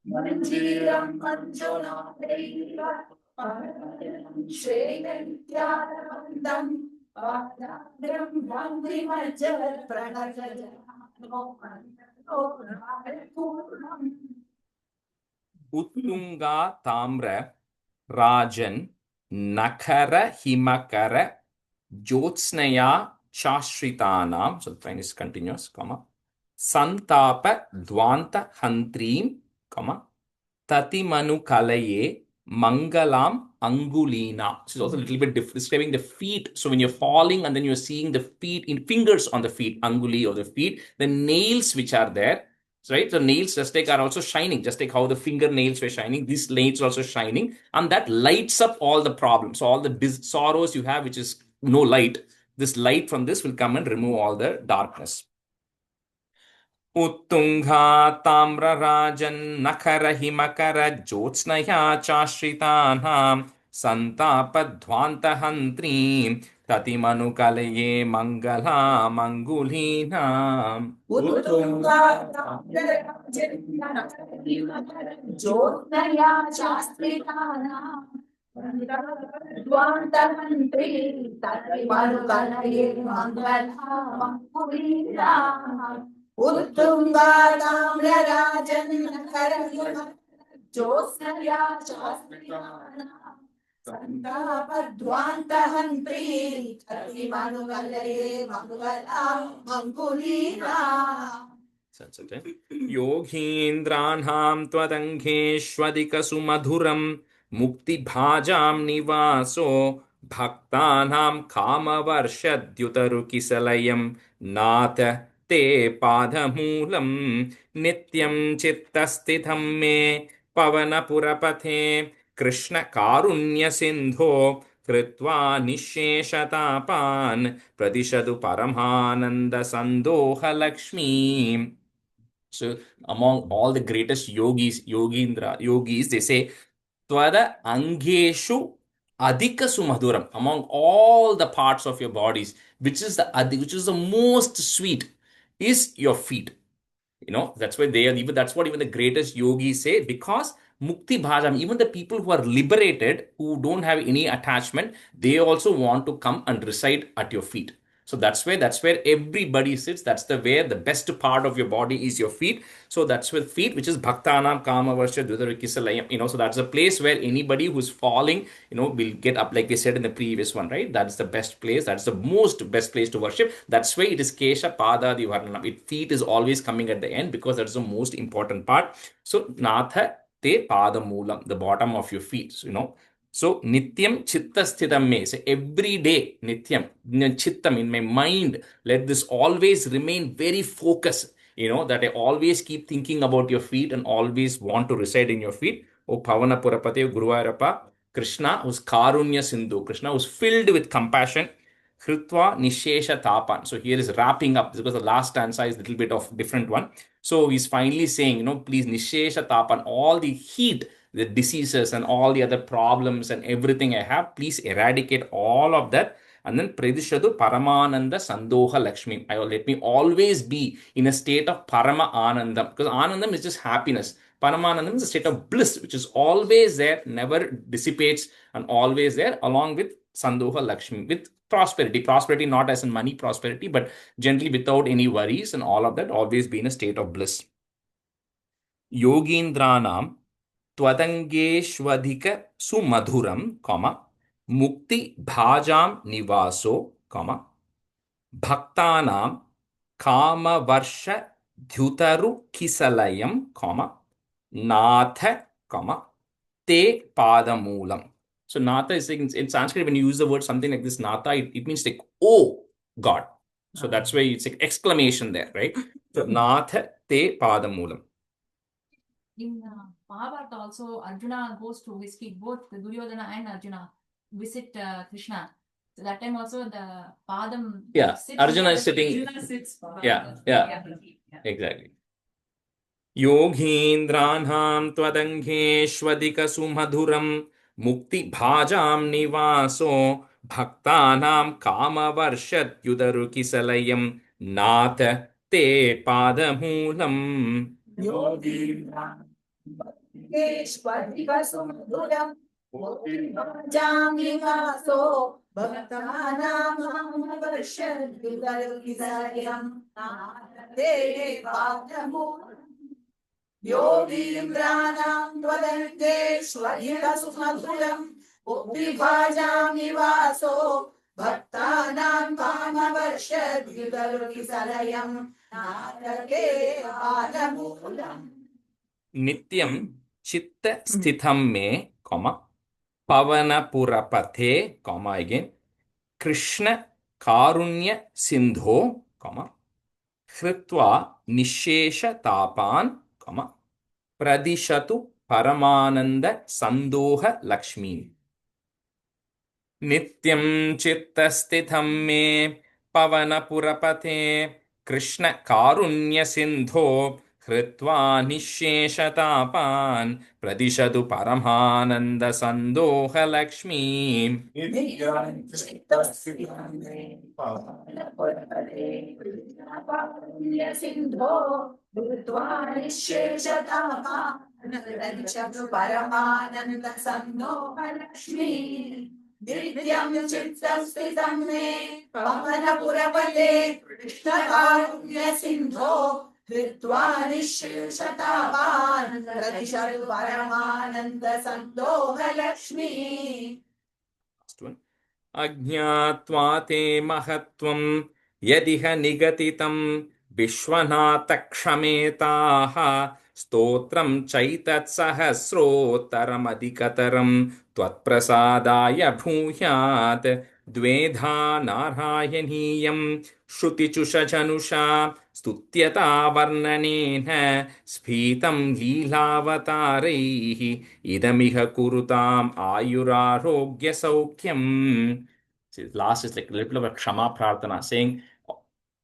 Manjiram manjunadeiriva padabhajanam shreya ityalapantam padagram bhranti majjat pranata jana mano mandarodhara kurmam. Uttunga Tamra Rajan Nakara Himakara Jyotsnaya Chashritanam. So the line is continuous, comma. Santapa Dvanta Hantrim, comma. Tatimanu Kalaye Mangalam angulina. This is also a little bit describing the feet. So when you're falling and then you're seeing the feet in fingers on the feet, anguli of the feet, the nails which are there, right? The nails just like are also shining, just like how the fingernails were shining. These nails are also shining, and that lights up all the problems, all the sorrows you have, which is no light. This light from this will come and remove all the darkness. उत्तुङ्गा ताम्रराजन्नखरहिमकर ज्योत्स्नया चाश्रितानां सन्तापध्वान्तहन्त्रीं ततिमनुकलये मङ्गलामङ्गुलीनाम् उत्तुङ्गा ज्योत्स्नया चाश्रितानां ध्वान्तमन्त्री ततिमनुकलये मङ्गलामङ्गुलीनाम् उत्तुङ्गा ताम्रराजन्नखरहिमकर ज्योत्स्नया चाश्रितानां सन्तापध्वान्तहन्त्री ततिमनुकलये मङ्गलामङ्गुलीनाम्. योगीन्द्राणां त्वदङ्घेष्वधिकसुमधुरं मुक्तिभाजां निवासो भक्तानां कामवर्षद्युतरुकिसलयं नाथ ते पादमूलं नित्यं चित्तस्थितं मे पवनपुरपथे कृष्णकारुण्यसिन्धो कृत्वा निःशेषतापान् प्रतिशतु परमानन्दसन्दोहलक्ष्मीम्. So among all the greatest yogis, they say, Tvada Angeshu Adhika Sumadhuram. Among all the parts of your bodies, which is the most sweet, is your feet. That's why that's what even the greatest yogis say, because Mukti Bhajam, even the people who are liberated, who don't have any attachment, they also want to come and reside at your feet. So that's where everybody sits. That's where the best part of your body is your feet. So that's where feet, which is Bhaktanam Kamavarsha Dudarikisalayam. So that's a place where anybody who's falling, will get up, like we said in the previous one, right? That's the best place. That's the best place to worship. That's why it is Kesha Pada Divarnam. Feet is always coming at the end, because that's the most important part. So Natha Te Padamulam, the bottom of your feet. So Nityam Chitta Sthitam me. So every day, Nityam, Chittam, in my mind, let this always remain very focused. That I always keep thinking about your feet and always want to reside in your feet. O Pavana Purapate Guruvayurappa, Krishna who's Karunya Sindhu, Krishna who's filled with compassion. Kritva Nishesha Tapan. So here is wrapping up, because the last stanza is a little bit of different one. So he's finally saying, please Nishesha Tapan, all the heat, the diseases and all the other problems and everything I have, please eradicate all of that. And then Pradishadu Paramananda Sandoha Lakshmi. Let me always be in a state of Parama Anandam, because Anandam is just happiness. Paramanandam is a state of bliss, which is always there, never dissipates, and always there, along with Sandoha Lakshmi, with prosperity. Prosperity not as in money prosperity, but generally without any worries and all of that, always be in a state of bliss. Yogindranam Twadangeshwadhika Sumadhuram, Mukti Bhajam Nivaso, Bhaktanam Kama Varsha Dhyutaru Kisalayam, Natha, Te Padamulam. So Natha is like, in Sanskrit, when you use the word something like this, Natha, it means like, oh God. So that's why it's like exclamation there, right? So Natha Te Padamulam. In Mahabharata also, Arjuna goes to visit, both Duryodhana and Arjuna visit Krishna. So that time also the Padam. Yeah, Arjuna is sitting. Arjuna sits. Yeah. Exactly. Yogindranam Twadangeshwadika Sumadhuram Mukti Bhajam Nivaso Bhaktanam Kama Varshat Yudarukisalayam Natha Te Padamulam. Yogindranam Bhajam Nivaso Bhaktanam Kamavarshad Yudarukisalayam Natha Te Padamulam. Yogindranam Twadangeshwadika Sumadhuram Mukti Bhajam Nivaso Bhaktanam Kamavarshad Yudarukisalayam Natha Te Padamulam. Nityam Chitta Sthitham me, Pavana Purapathe, comma again, Krishna Karunya Sindho, comma, Hritva Nishesha Tapan, comma, Pradishatu Paramananda Sandoha Lakshmi. Nityam Chittastitham me Pavanapurapate Krishna Karunya Sindho Hritva Nisheshatapan Pradishadu Paramananda Sandoha Lakshmi. Nityam Chittastitham me Pavanapurapate Krishnakarunya Sindho Hritva Nisheshatapan Pradishadu Paramananda Sandoha Lakshmi. Last one. Ajñātvā te mahatvam yadiha nigatitam vishwanātakṣametāha stotram chaitat sahasrotaram adhikataram tvatprasādāya bhūyāt dvedhā nārayanīyam shrutichusha janusha stutyatā varnanena sphitam līlāvatāraihi idamiha kurutam ayurarogya saukyam. See, last is like a little bit of a kshama prarthana, saying,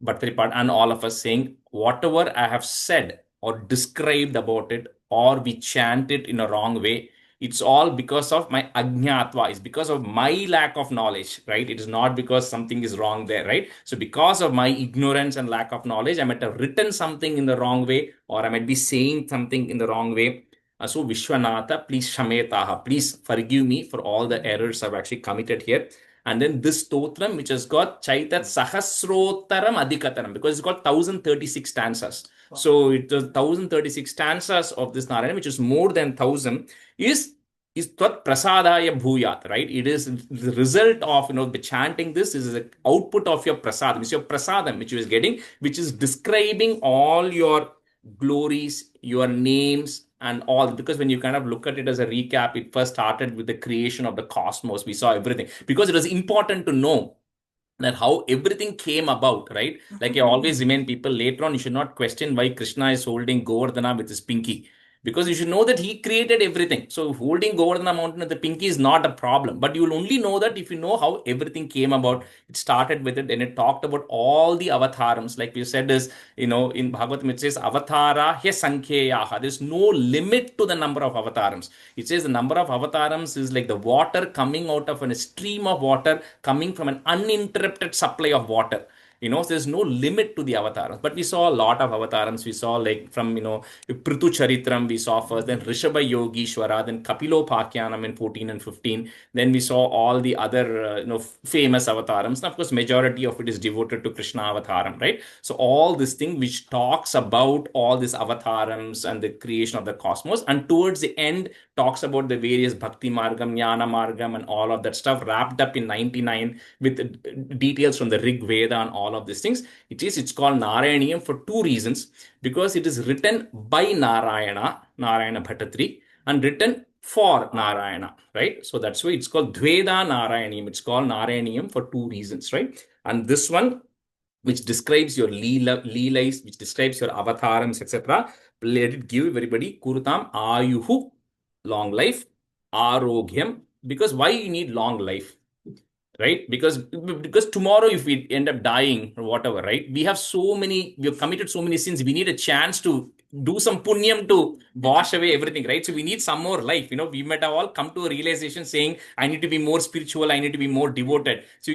Bhattaripat and all of us saying, whatever I have said or described about it, or we chant it in a wrong way, it's all because of my ajñātva. It's because of my lack of knowledge, right? It is not because something is wrong there, right? So because of my ignorance and lack of knowledge, I might have written something in the wrong way, or I might be saying something in the wrong way. So Vishwanatha, please shametaha, please forgive me for all the errors I've actually committed here. And then this stotram, which has got Chaitat Sahasrotaram Adhikataram, because it's got 1036 stanzas. Wow. So it is 1036 stanzas of this Narayana, which is more than 1000, is Tvat Prasadaya Bhuyat, right? It is the result of, chanting this is the output of your prasadam. It's your prasadam, which you is getting, which is describing all your glories, your names, and all, because when you kind of look at it as a recap, it first started with the creation of the cosmos. We saw everything because it was important to know that how everything came about, right? Like I always remind people, later on, you should not question why Krishna is holding Govardhana with his pinky, because you should know that he created everything. So holding Govardhana mountain with the pinky is not a problem, but you will only know that if you know how everything came about. It started with it, and it talked about all the avatarams. Like we said, is in Bhagavatam it says avatara he sankheyaha. There's no limit to the number of avatarams. It says the number of avatarams is like the water coming out of a stream of water coming from an uninterrupted supply of water. There's no limit to the avatars. But we saw a lot of avatars. We saw like from, Prithu Charitram we saw first, then Rishabha Yogishwara, then Kapilopakyanam in 14 and 15. Then we saw all the other, famous avatars. And of course, majority of it is devoted to Krishna avataram, right? So all this thing which talks about all these avatarams and the creation of the cosmos. And towards the end, talks about the various Bhakti Margam, Jnana Margam, and all of that stuff wrapped up in 99 with details from the Rig Veda and all of these things. It's called Narayaneeyam for two reasons. Because it is written by Narayana Bhattatri, and written for Narayana, right? So that's why it's called Dveda Narayaneeyam. It's called Narayaneeyam for two reasons, right? And this one, which describes your leelais, which describes your avatarams, etc. Let it give everybody Kurutam Ayuhu, long life, Arogyam, because why you need long life? Right? Because tomorrow, if we end up dying or whatever, right? We have committed so many sins. We need a chance to do some punyam to wash away everything, right? So we need some more life. We might have all come to a realization saying, I need to be more spiritual. I need to be more devoted. So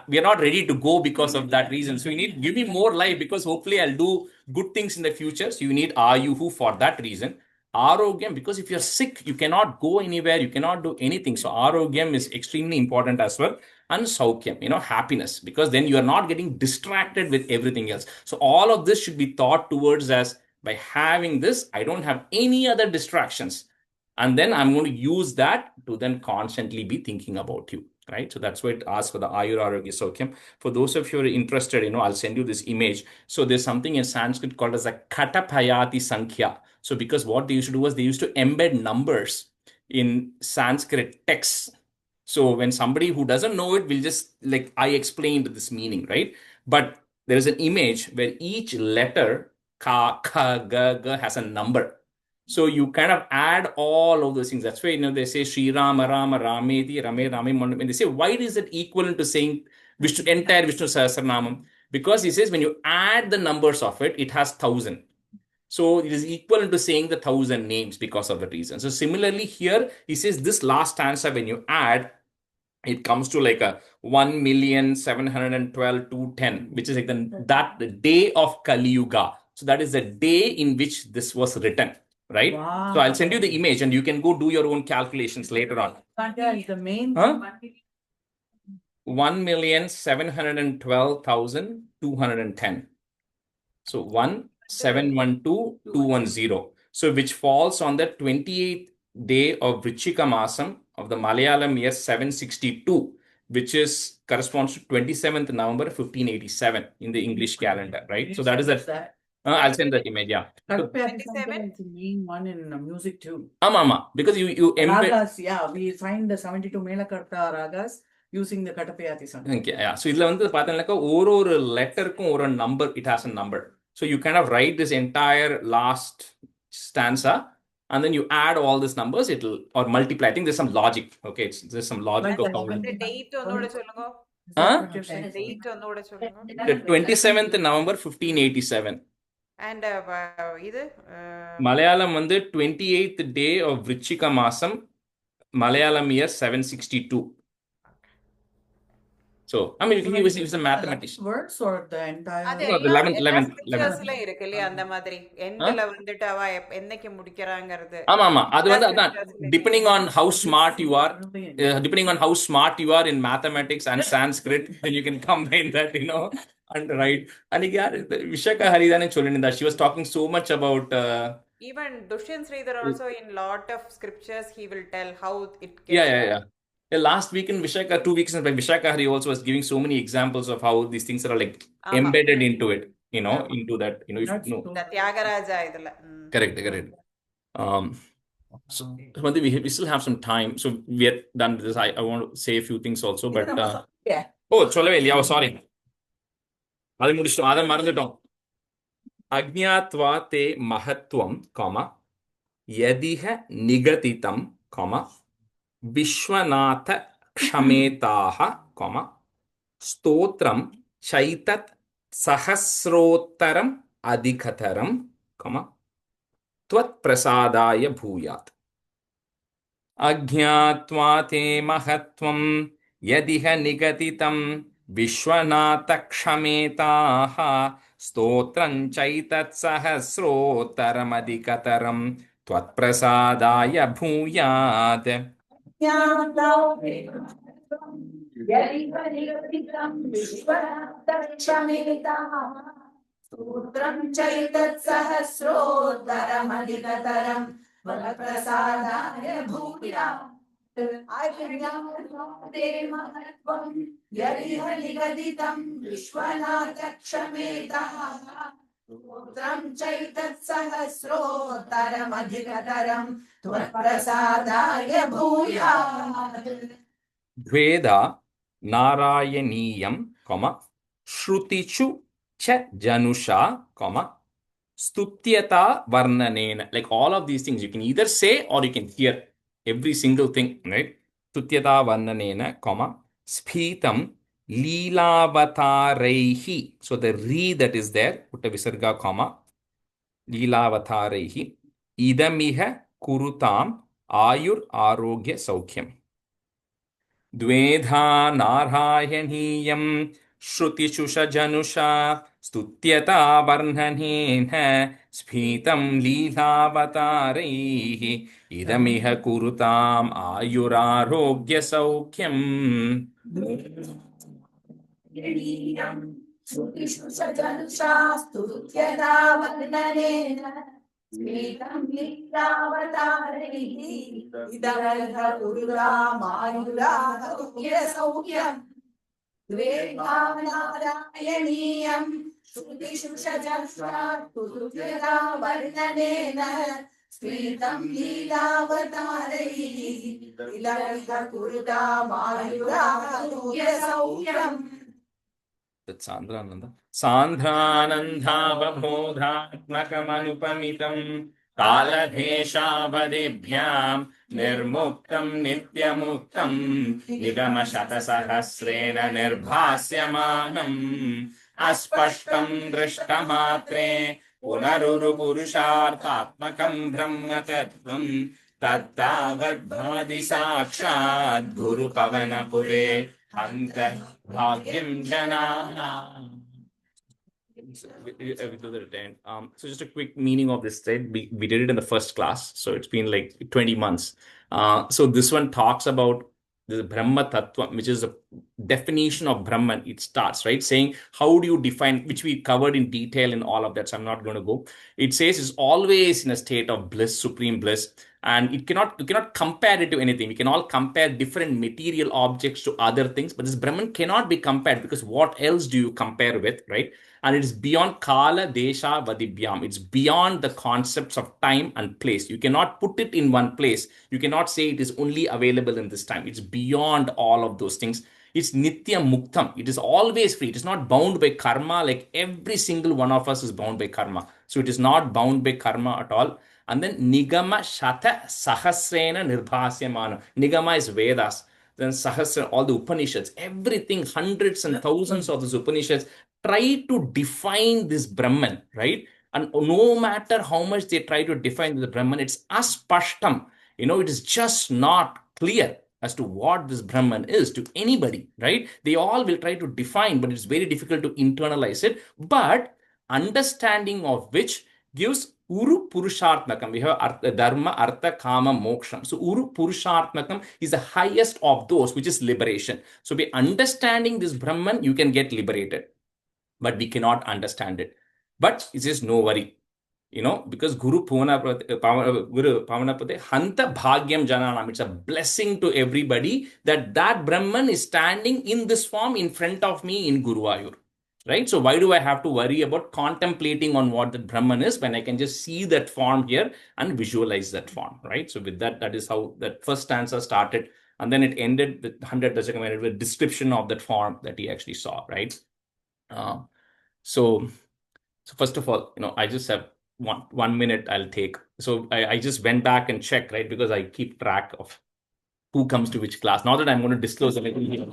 we are not ready to go because of that reason. So give me more life, because hopefully I'll do good things in the future. So you need Ayuhu for that reason. Arogyam, because if you're sick, you cannot go anywhere, you cannot do anything. So Arogyam is extremely important as well. And Saukyam, happiness, because then you are not getting distracted with everything else. So all of this should be thought towards as, by having this, I don't have any other distractions. And then I'm going to use that to then constantly be thinking about you, right? So that's why it asks for the Ayur Arogya Saukyam. For those of you who are interested, I'll send you this image. So there's something in Sanskrit called as a Katapayati Sankhya. So because what they used to do was they used to embed numbers in Sanskrit texts. So when somebody who doesn't know it will just like, I explained this meaning, right? But there is an image where each letter, ka, ka, ga, ga, has a number. So you kind of add all of those things. That's why, they say Sri Rama, Rama, Rameti, Rame, Rame, Monam. And they say, why is it equivalent to saying Vishnu, entire Vishnu Sahasranamam? Because he says when you add the numbers of it, it has 1,000. So it is equivalent to saying the 1,000 names because of that reason. So similarly here, he says this last stanza, when you add, it comes to like a 1,712,210, which is like the day of Kali Yuga. So that is the day in which this was written, right? Wow. So I'll send you the image and you can go do your own calculations later on. Yeah, the main. Huh? 1,712,210. So 1,712,210. So which falls on the 28th day of Vrichika Masam of the Malayalam year 762, which is corresponds to 27th November 1587 in the English calendar, right? So that is that. I'll send the image. Yeah. Katapayati Sankara is the main one in music too. Because you embed. Ragas, yeah, we find the 72 Melakarta ragas using the Katapayati Sankara. Okay, yeah. So இதுல வந்து பார்த்தீங்கன்னாக்கா ஒரு லெட்டருக்கும் ஒரு number, it has a number. So you kind of write this entire last stanza and then you add all these numbers, it'll or multiply. I think there's some logic. Okay, there's some logic of how The date onnoda solunga. Date onnoda solunga. The 27th November 1587. And idu Malayalam வந்து 28th day of Vrichika Masam, Malayalam year 762. So, I mean, he was a mathematician. Words or the entire? No, the 11th. scripturesல இருக்கு இல்லையா அந்த மாதிரி எண்ட்ல வந்துட்டு அவ என்னைக்கு முடிக்கறாங்கிறது. அது வந்து அதான் depending on how smart you are, in mathematics and Sanskrit, then you can combine that, and write. And Vishaka Haridane Cholinda, she was talking so much about even Dushyant Sridhar also in lot of scriptures he will tell how it gets. Yeah. Last week in Vishaka, 2 weeks in Vishaka Hari also was giving so many examples of how these things are like embedded into it, into that, if you know. The Tyagaraja idula. Correct. So we still have some time. So we are done with this. I want to say a few things also, but Yeah. oh, sorry. Adi mudishtom, adha marandittom. Ajñātvā te mahatvam, yadiha nigatitam, Vishwanatha Kshametaha, Stotram Chaitat Sahasrottaram Adhikataram, Tvat Prasadaya Bhuyat. Ajñātvā te mahatvam yadiha nigatitam Vishwanatha Kshametaha Stotram Chaitat Sahasrottaram Adhikataram Tvat Prasadaya Bhuyat. Stotram Chaitat Sahasrottaram Adhikataram Prasadaya Bhuyat. Ajñātvā mahatvam yadiha nigatitam Vishwanatha Kshametaha Stotram Chaitat Sahasrottaram Adhikataram Tvatprasadaya Bhuyat. Dveda Narayaneeyam, Shrutichu cha Janusha, Stutyata Varnanena. Like all of these things, you can either say or you can hear every single thing, right? Stutyata Varnanena, Sphitam Leelavataraihi. So the re that is there, put a visarga, Leelavataraihi. Idamiha Kurutam Ayur Arogya Saukhyam. Dvedha Narayaneeyam Shrutishu Janusha Stutyata Varnanena Sphitam Leelavataraihi Idamiha Kurutam Ayurarogya Saukhyam. Shrutishu Janusha Stutyata Varnanena Sphitam Leelavataraihi Idamiha Kurutam Ayurarogya Saukhyam. Dvedha Narayaneeyam Shrutishu Janusha Stutyata Varnanena स्फीतं लीलावतारैः तिलककुरुतामायुरारोग्यसौख्यम्. That's Sandhananda. Sandhanandhavabodhatmakamanupamitam kaladeshavadibhyam nirmuktam nityamuktam nigamashatasahasrena nirbhasyamanam aspashtam drishtamatre punaruru purusharthatmakam brahmatattvam tattavadbhadi sakshad guru pavanapure anta bhagyam janana. We do that at the end. So just a quick meaning of this thread. We did it in the first class, so it's been like 20 months. So this one talks about the Brahma Tattva, which is a definition of Brahman. It starts, right, saying how do you define, which we covered in detail in all of that, so I'm not going to go. It says it's always in a state of bliss, supreme bliss, and you cannot compare it to anything. We can all compare different material objects to other things, but this Brahman cannot be compared, because what else do you compare with, right? And it is beyond Kala, Desha, Vadibhyam. It's beyond the concepts of time and place. You cannot put it in one place. You cannot say it is only available in this time. It's beyond all of those things. It's Nitya Muktam. It is always free. It is not bound by karma, like every single one of us is bound by karma. So it is not bound by karma at all. And then Nigama Shata Sahasrena Nirbhasyamana. Nigama is Vedas. Then Sahasra, all the Upanishads, everything, hundreds and thousands of these Upanishads try to define this Brahman, right? And no matter how much they try to define the Brahman, it's aspashtam. It is just not clear as to what this Brahman is to anybody, right? They all will try to define, but it's very difficult to internalize it. But understanding of which gives Uru Purushartmakam. We have Dharma, Artha, Kama, Moksham. So Uru Purushartmakam is the highest of those, which is liberation. So by understanding this Brahman, you can get liberated. But we cannot understand it. But it is no worry, because Guru Pavanapade Hanta Bhagyam Jananam. It's a blessing to everybody that Brahman is standing in this form in front of me in Guruvayur. Right? So why do I have to worry about contemplating on what the Brahman is when I can just see that form here and visualize that form, right? So with that is how that first stanza started. And then it ended with 100 Dasakam, with a description of that form that he actually saw, right? So first of all, I just have one minute I'll take. So I just went back and checked, right? Because I keep track of who comes to which class. Not that I'm going to disclose anything here.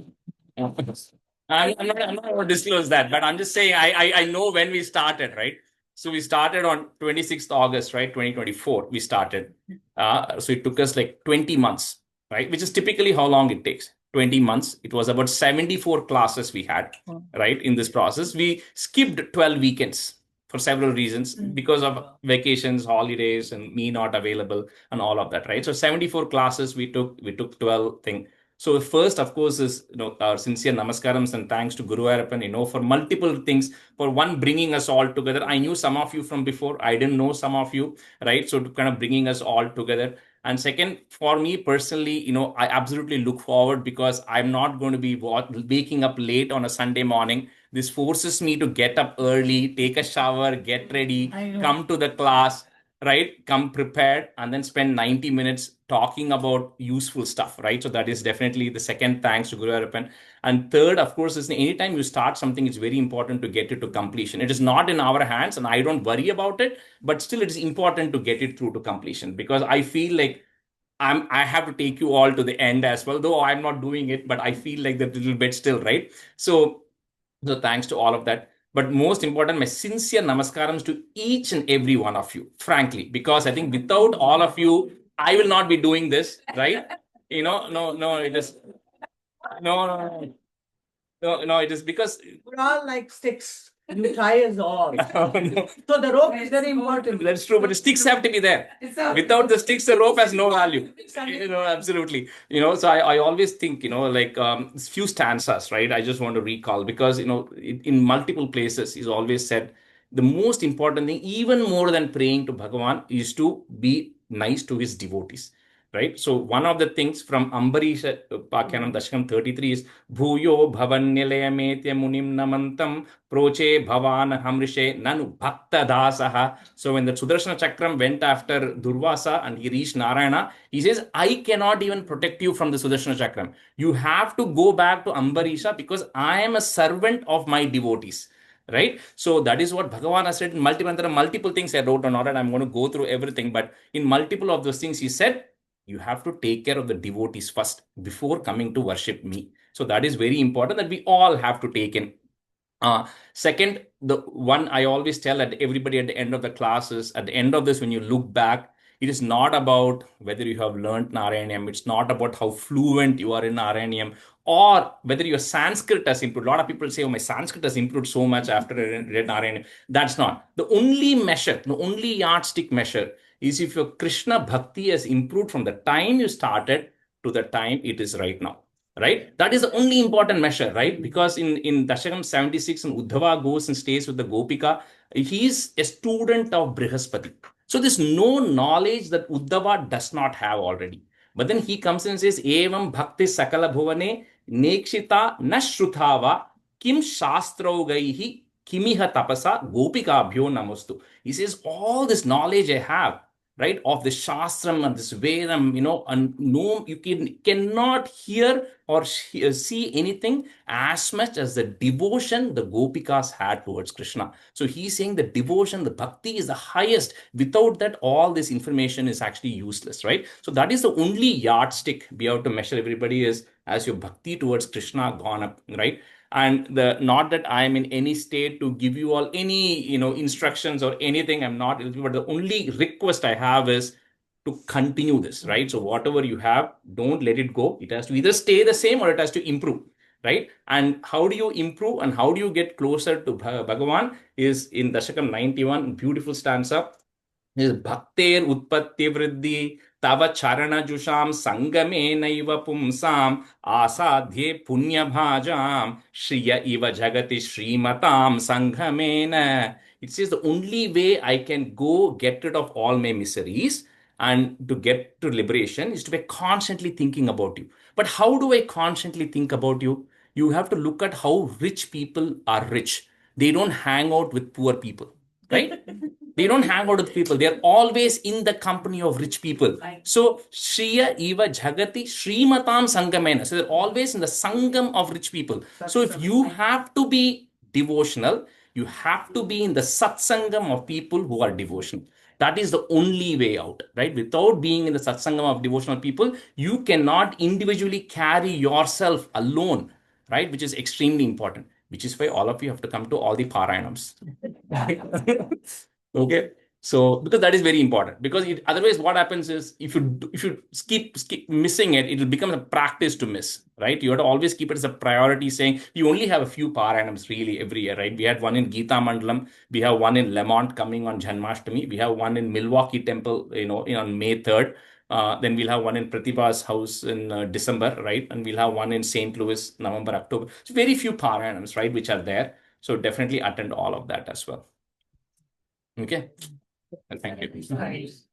I'm not going to disclose that, but I'm just saying I know when we started, right? So we started on 26th August, right? 2024, we started. So it took us like 20 months, right? Which is typically how long it takes. 20 months. It was about 74 classes we had, right? In this process, we skipped 12 weekends for several reasons, because of vacations, holidays, and me not available and all of that, right? So 74 classes we took 12 things. So the first, of course, is our sincere namaskarams and thanks to Guru Ayappan, for multiple things. For one, bringing us all together. I knew some of you from before. I didn't know some of you, right? So to kind of bringing us all together. And second, for me personally, I absolutely look forward, because I'm not going to be waking up late on a Sunday morning. This forces me to get up early, take a shower, get ready, come to the class, right? Come prepared, and then spend 90 minutes talking about useful stuff, right? So that is definitely the second thanks to Guru Ayappan. And third, of course, is anytime you start something, it's very important to get it to completion. It is not in our hands, and I don't worry about it, but still it is important to get it through to completion, because I feel like I have to take you all to the end as well, though I'm not doing it, but I feel like that little bit still, right? So thanks to all of that. But most important, my sincere namaskarams to each and every one of you, frankly, because I think without all of you, I will not be doing this, right? No, it is no, it is because We're all like sticks. You tie us all. no. So the rope is very important. That's true, but the sticks have to be there. Without the sticks, the rope has no value. Absolutely. So I always think, like few stanzas, right? I just want to recall, because, in multiple places, he's always said the most important thing, even more than praying to Bhagavan, is to be nice to his devotees. right? So one of the things from Ambarisha Pakyanam Dashakam 33 is Bhuyo Bhavannilayametya Munim Namantam Proche Bhavan Hamrishe Nanu Bhakta Dasaha. So when the Sudarshana Chakram went after Durvasa and he reached Narayana, he says, I cannot even protect you from the Sudarshana Chakram. You have to go back to Ambarisha because I am a servant of my devotees. Right? So that is what Bhagavan has said in multiple, there are multiple things I wrote on, and I'm going to go through everything, but in multiple of those things he said, you have to take care of the devotees first before coming to worship me. So that is very important that we all have to take in. Second, the one I always tell at everybody at the end of the class is, at the end of this, when you look back, it is not about whether you have learned Narayaneeyam. It's not about how fluent you are in Narayaneeyam or whether your Sanskrit has improved. A lot of people say, oh, my Sanskrit has improved so much after I read Narayaneeyam. That's not. The only measure, the only yardstick measure is if your Krishna Bhakti has improved from the time you started to the time it is right now. Right? That is the only important measure, right? Because in Dashakam 76, and Uddhava goes and stays with the Gopika, he is a student of Brihaspati. So there's no knowledge that Uddhava does not have already. But then he comes and says, Evam Bhakti Sakala Bhuvane Nekshita Nashrutava Kim Shastraugaihi Kimiha Tapasa Gopikabhyo Namostu. He says, all this knowledge I have, right, of the Shastram and this Vedam, and no, you cannot hear or see anything as much as the devotion the Gopikas had towards Krishna. So he's saying the devotion, the bhakti is the highest. Without that, all this information is actually useless, right? So that is the only yardstick we have to measure everybody is as your bhakti towards Krishna gone up, right? And not that I am in any state to give you all any instructions or anything. I'm not, but the only request I have is to continue this, right? So whatever you have, don't let it go. It has to either stay the same or it has to improve, right? And how do you improve and how do you get closer to Bhagavan is in Dashakam 91, beautiful stanza. Is Bhakter Utpatti Vriddhi Tava Charana Jusham Sangame Naiva Pumsam Asadhye Punya Bhajam Shriya Iva Jagati Srimatam Sanghamena. It says the only way I can go get rid of all my miseries and to get to liberation is to be constantly thinking about you. But how do I constantly think about you? You have to look at how rich people are rich. They don't hang out with poor people, right? They don't hang out with people. They're always in the company of rich people. So, Shriya Eva Jagati Srimatam Sangamena. So, they're always in the Sangam of rich people. So, if you have to be devotional, you have to be in the Satsangam of people who are devotional. That is the only way out, right? Without being in the Satsangam of devotional people, you cannot individually carry yourself alone, right? Which is extremely important. Which is why all of you have to come to all the Parayanams. Okay, so because that is very important, because otherwise what happens is if you keep missing it, it will become a practice to miss, right? You have to always keep it as a priority, saying you only have a few Parayanams really every year, right? We had one in Gita Mandalam, we have one in Lemont coming on Janmashtami, we have one in Milwaukee Temple, on May 3rd. Then we'll have one in Pratibha's house in December, right? And we'll have one in St. Louis, November, October. So very few Parayanams, right, which are there. So definitely attend all of that as well. Okay. Thank you. Nice.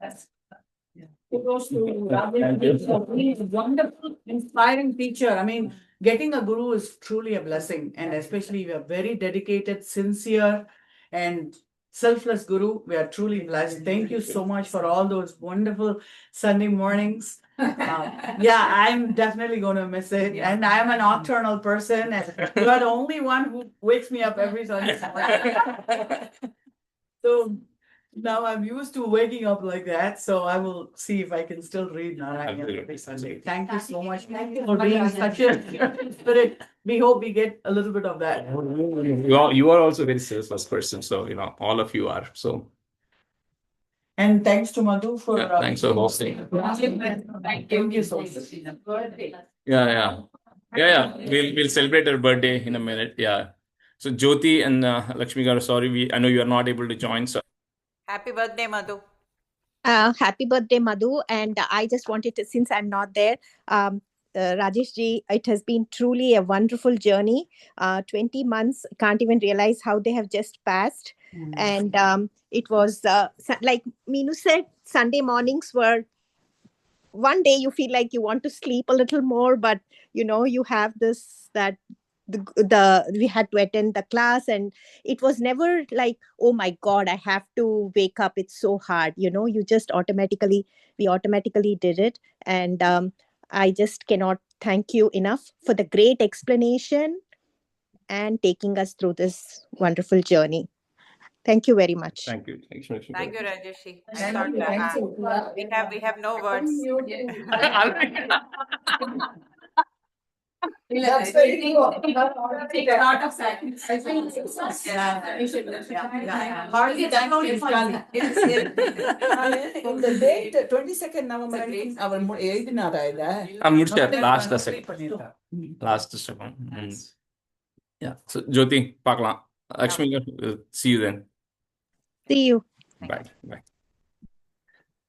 Kudos to Rajesh. Wonderful, inspiring teacher. I mean, getting a guru is truly a blessing, and especially we are very dedicated, sincere, and selfless guru. We are truly blessed. Thank you so much for all those wonderful Sunday mornings. Yeah, I'm definitely going to miss it, and I am a nocturnal person, and you are the only one who wakes me up every Sunday morning. So now I'm used to waking up like that, so I will see if I can still read Narayana every Sunday. Thank you so much for being such a spirit. We hope we get a little bit of that. You are also a very selfless person, so all of you are. So And thanks to Madhu for thanks for hosting. Thank you so much. Yeah. We'll celebrate her birthday in a minute. Yeah. So Jyoti and Lakshmi Garu, sorry, I know you are not able to join. So Happy birthday, Madhu. Happy birthday, Madhu. And I just wanted to, since I'm not there, Rajesh ji, it has been truly a wonderful journey. 20 months, can't even realize how they have just passed. And it was, like Meenu said, Sunday mornings were one day you feel like you want to sleep a little more, but you have this that the we had to attend the class, and it was never like, oh my god, I have to wake up, it's so hard. You just we automatically did it. And I just cannot thank you enough for the great explanation and taking us through this wonderful journey. Thank you very much. Thank you. Thank you, Rajeshi. I Thank thought you. we have no words. That's very true. Take a lot of silence. Hardly time on the date 22nd November அவர் எழுதினாரா இத முடிச்சார் last second Yeah. So Jyoti, பார்க்கலாம். Lakshmi, see you then. See you. Bye.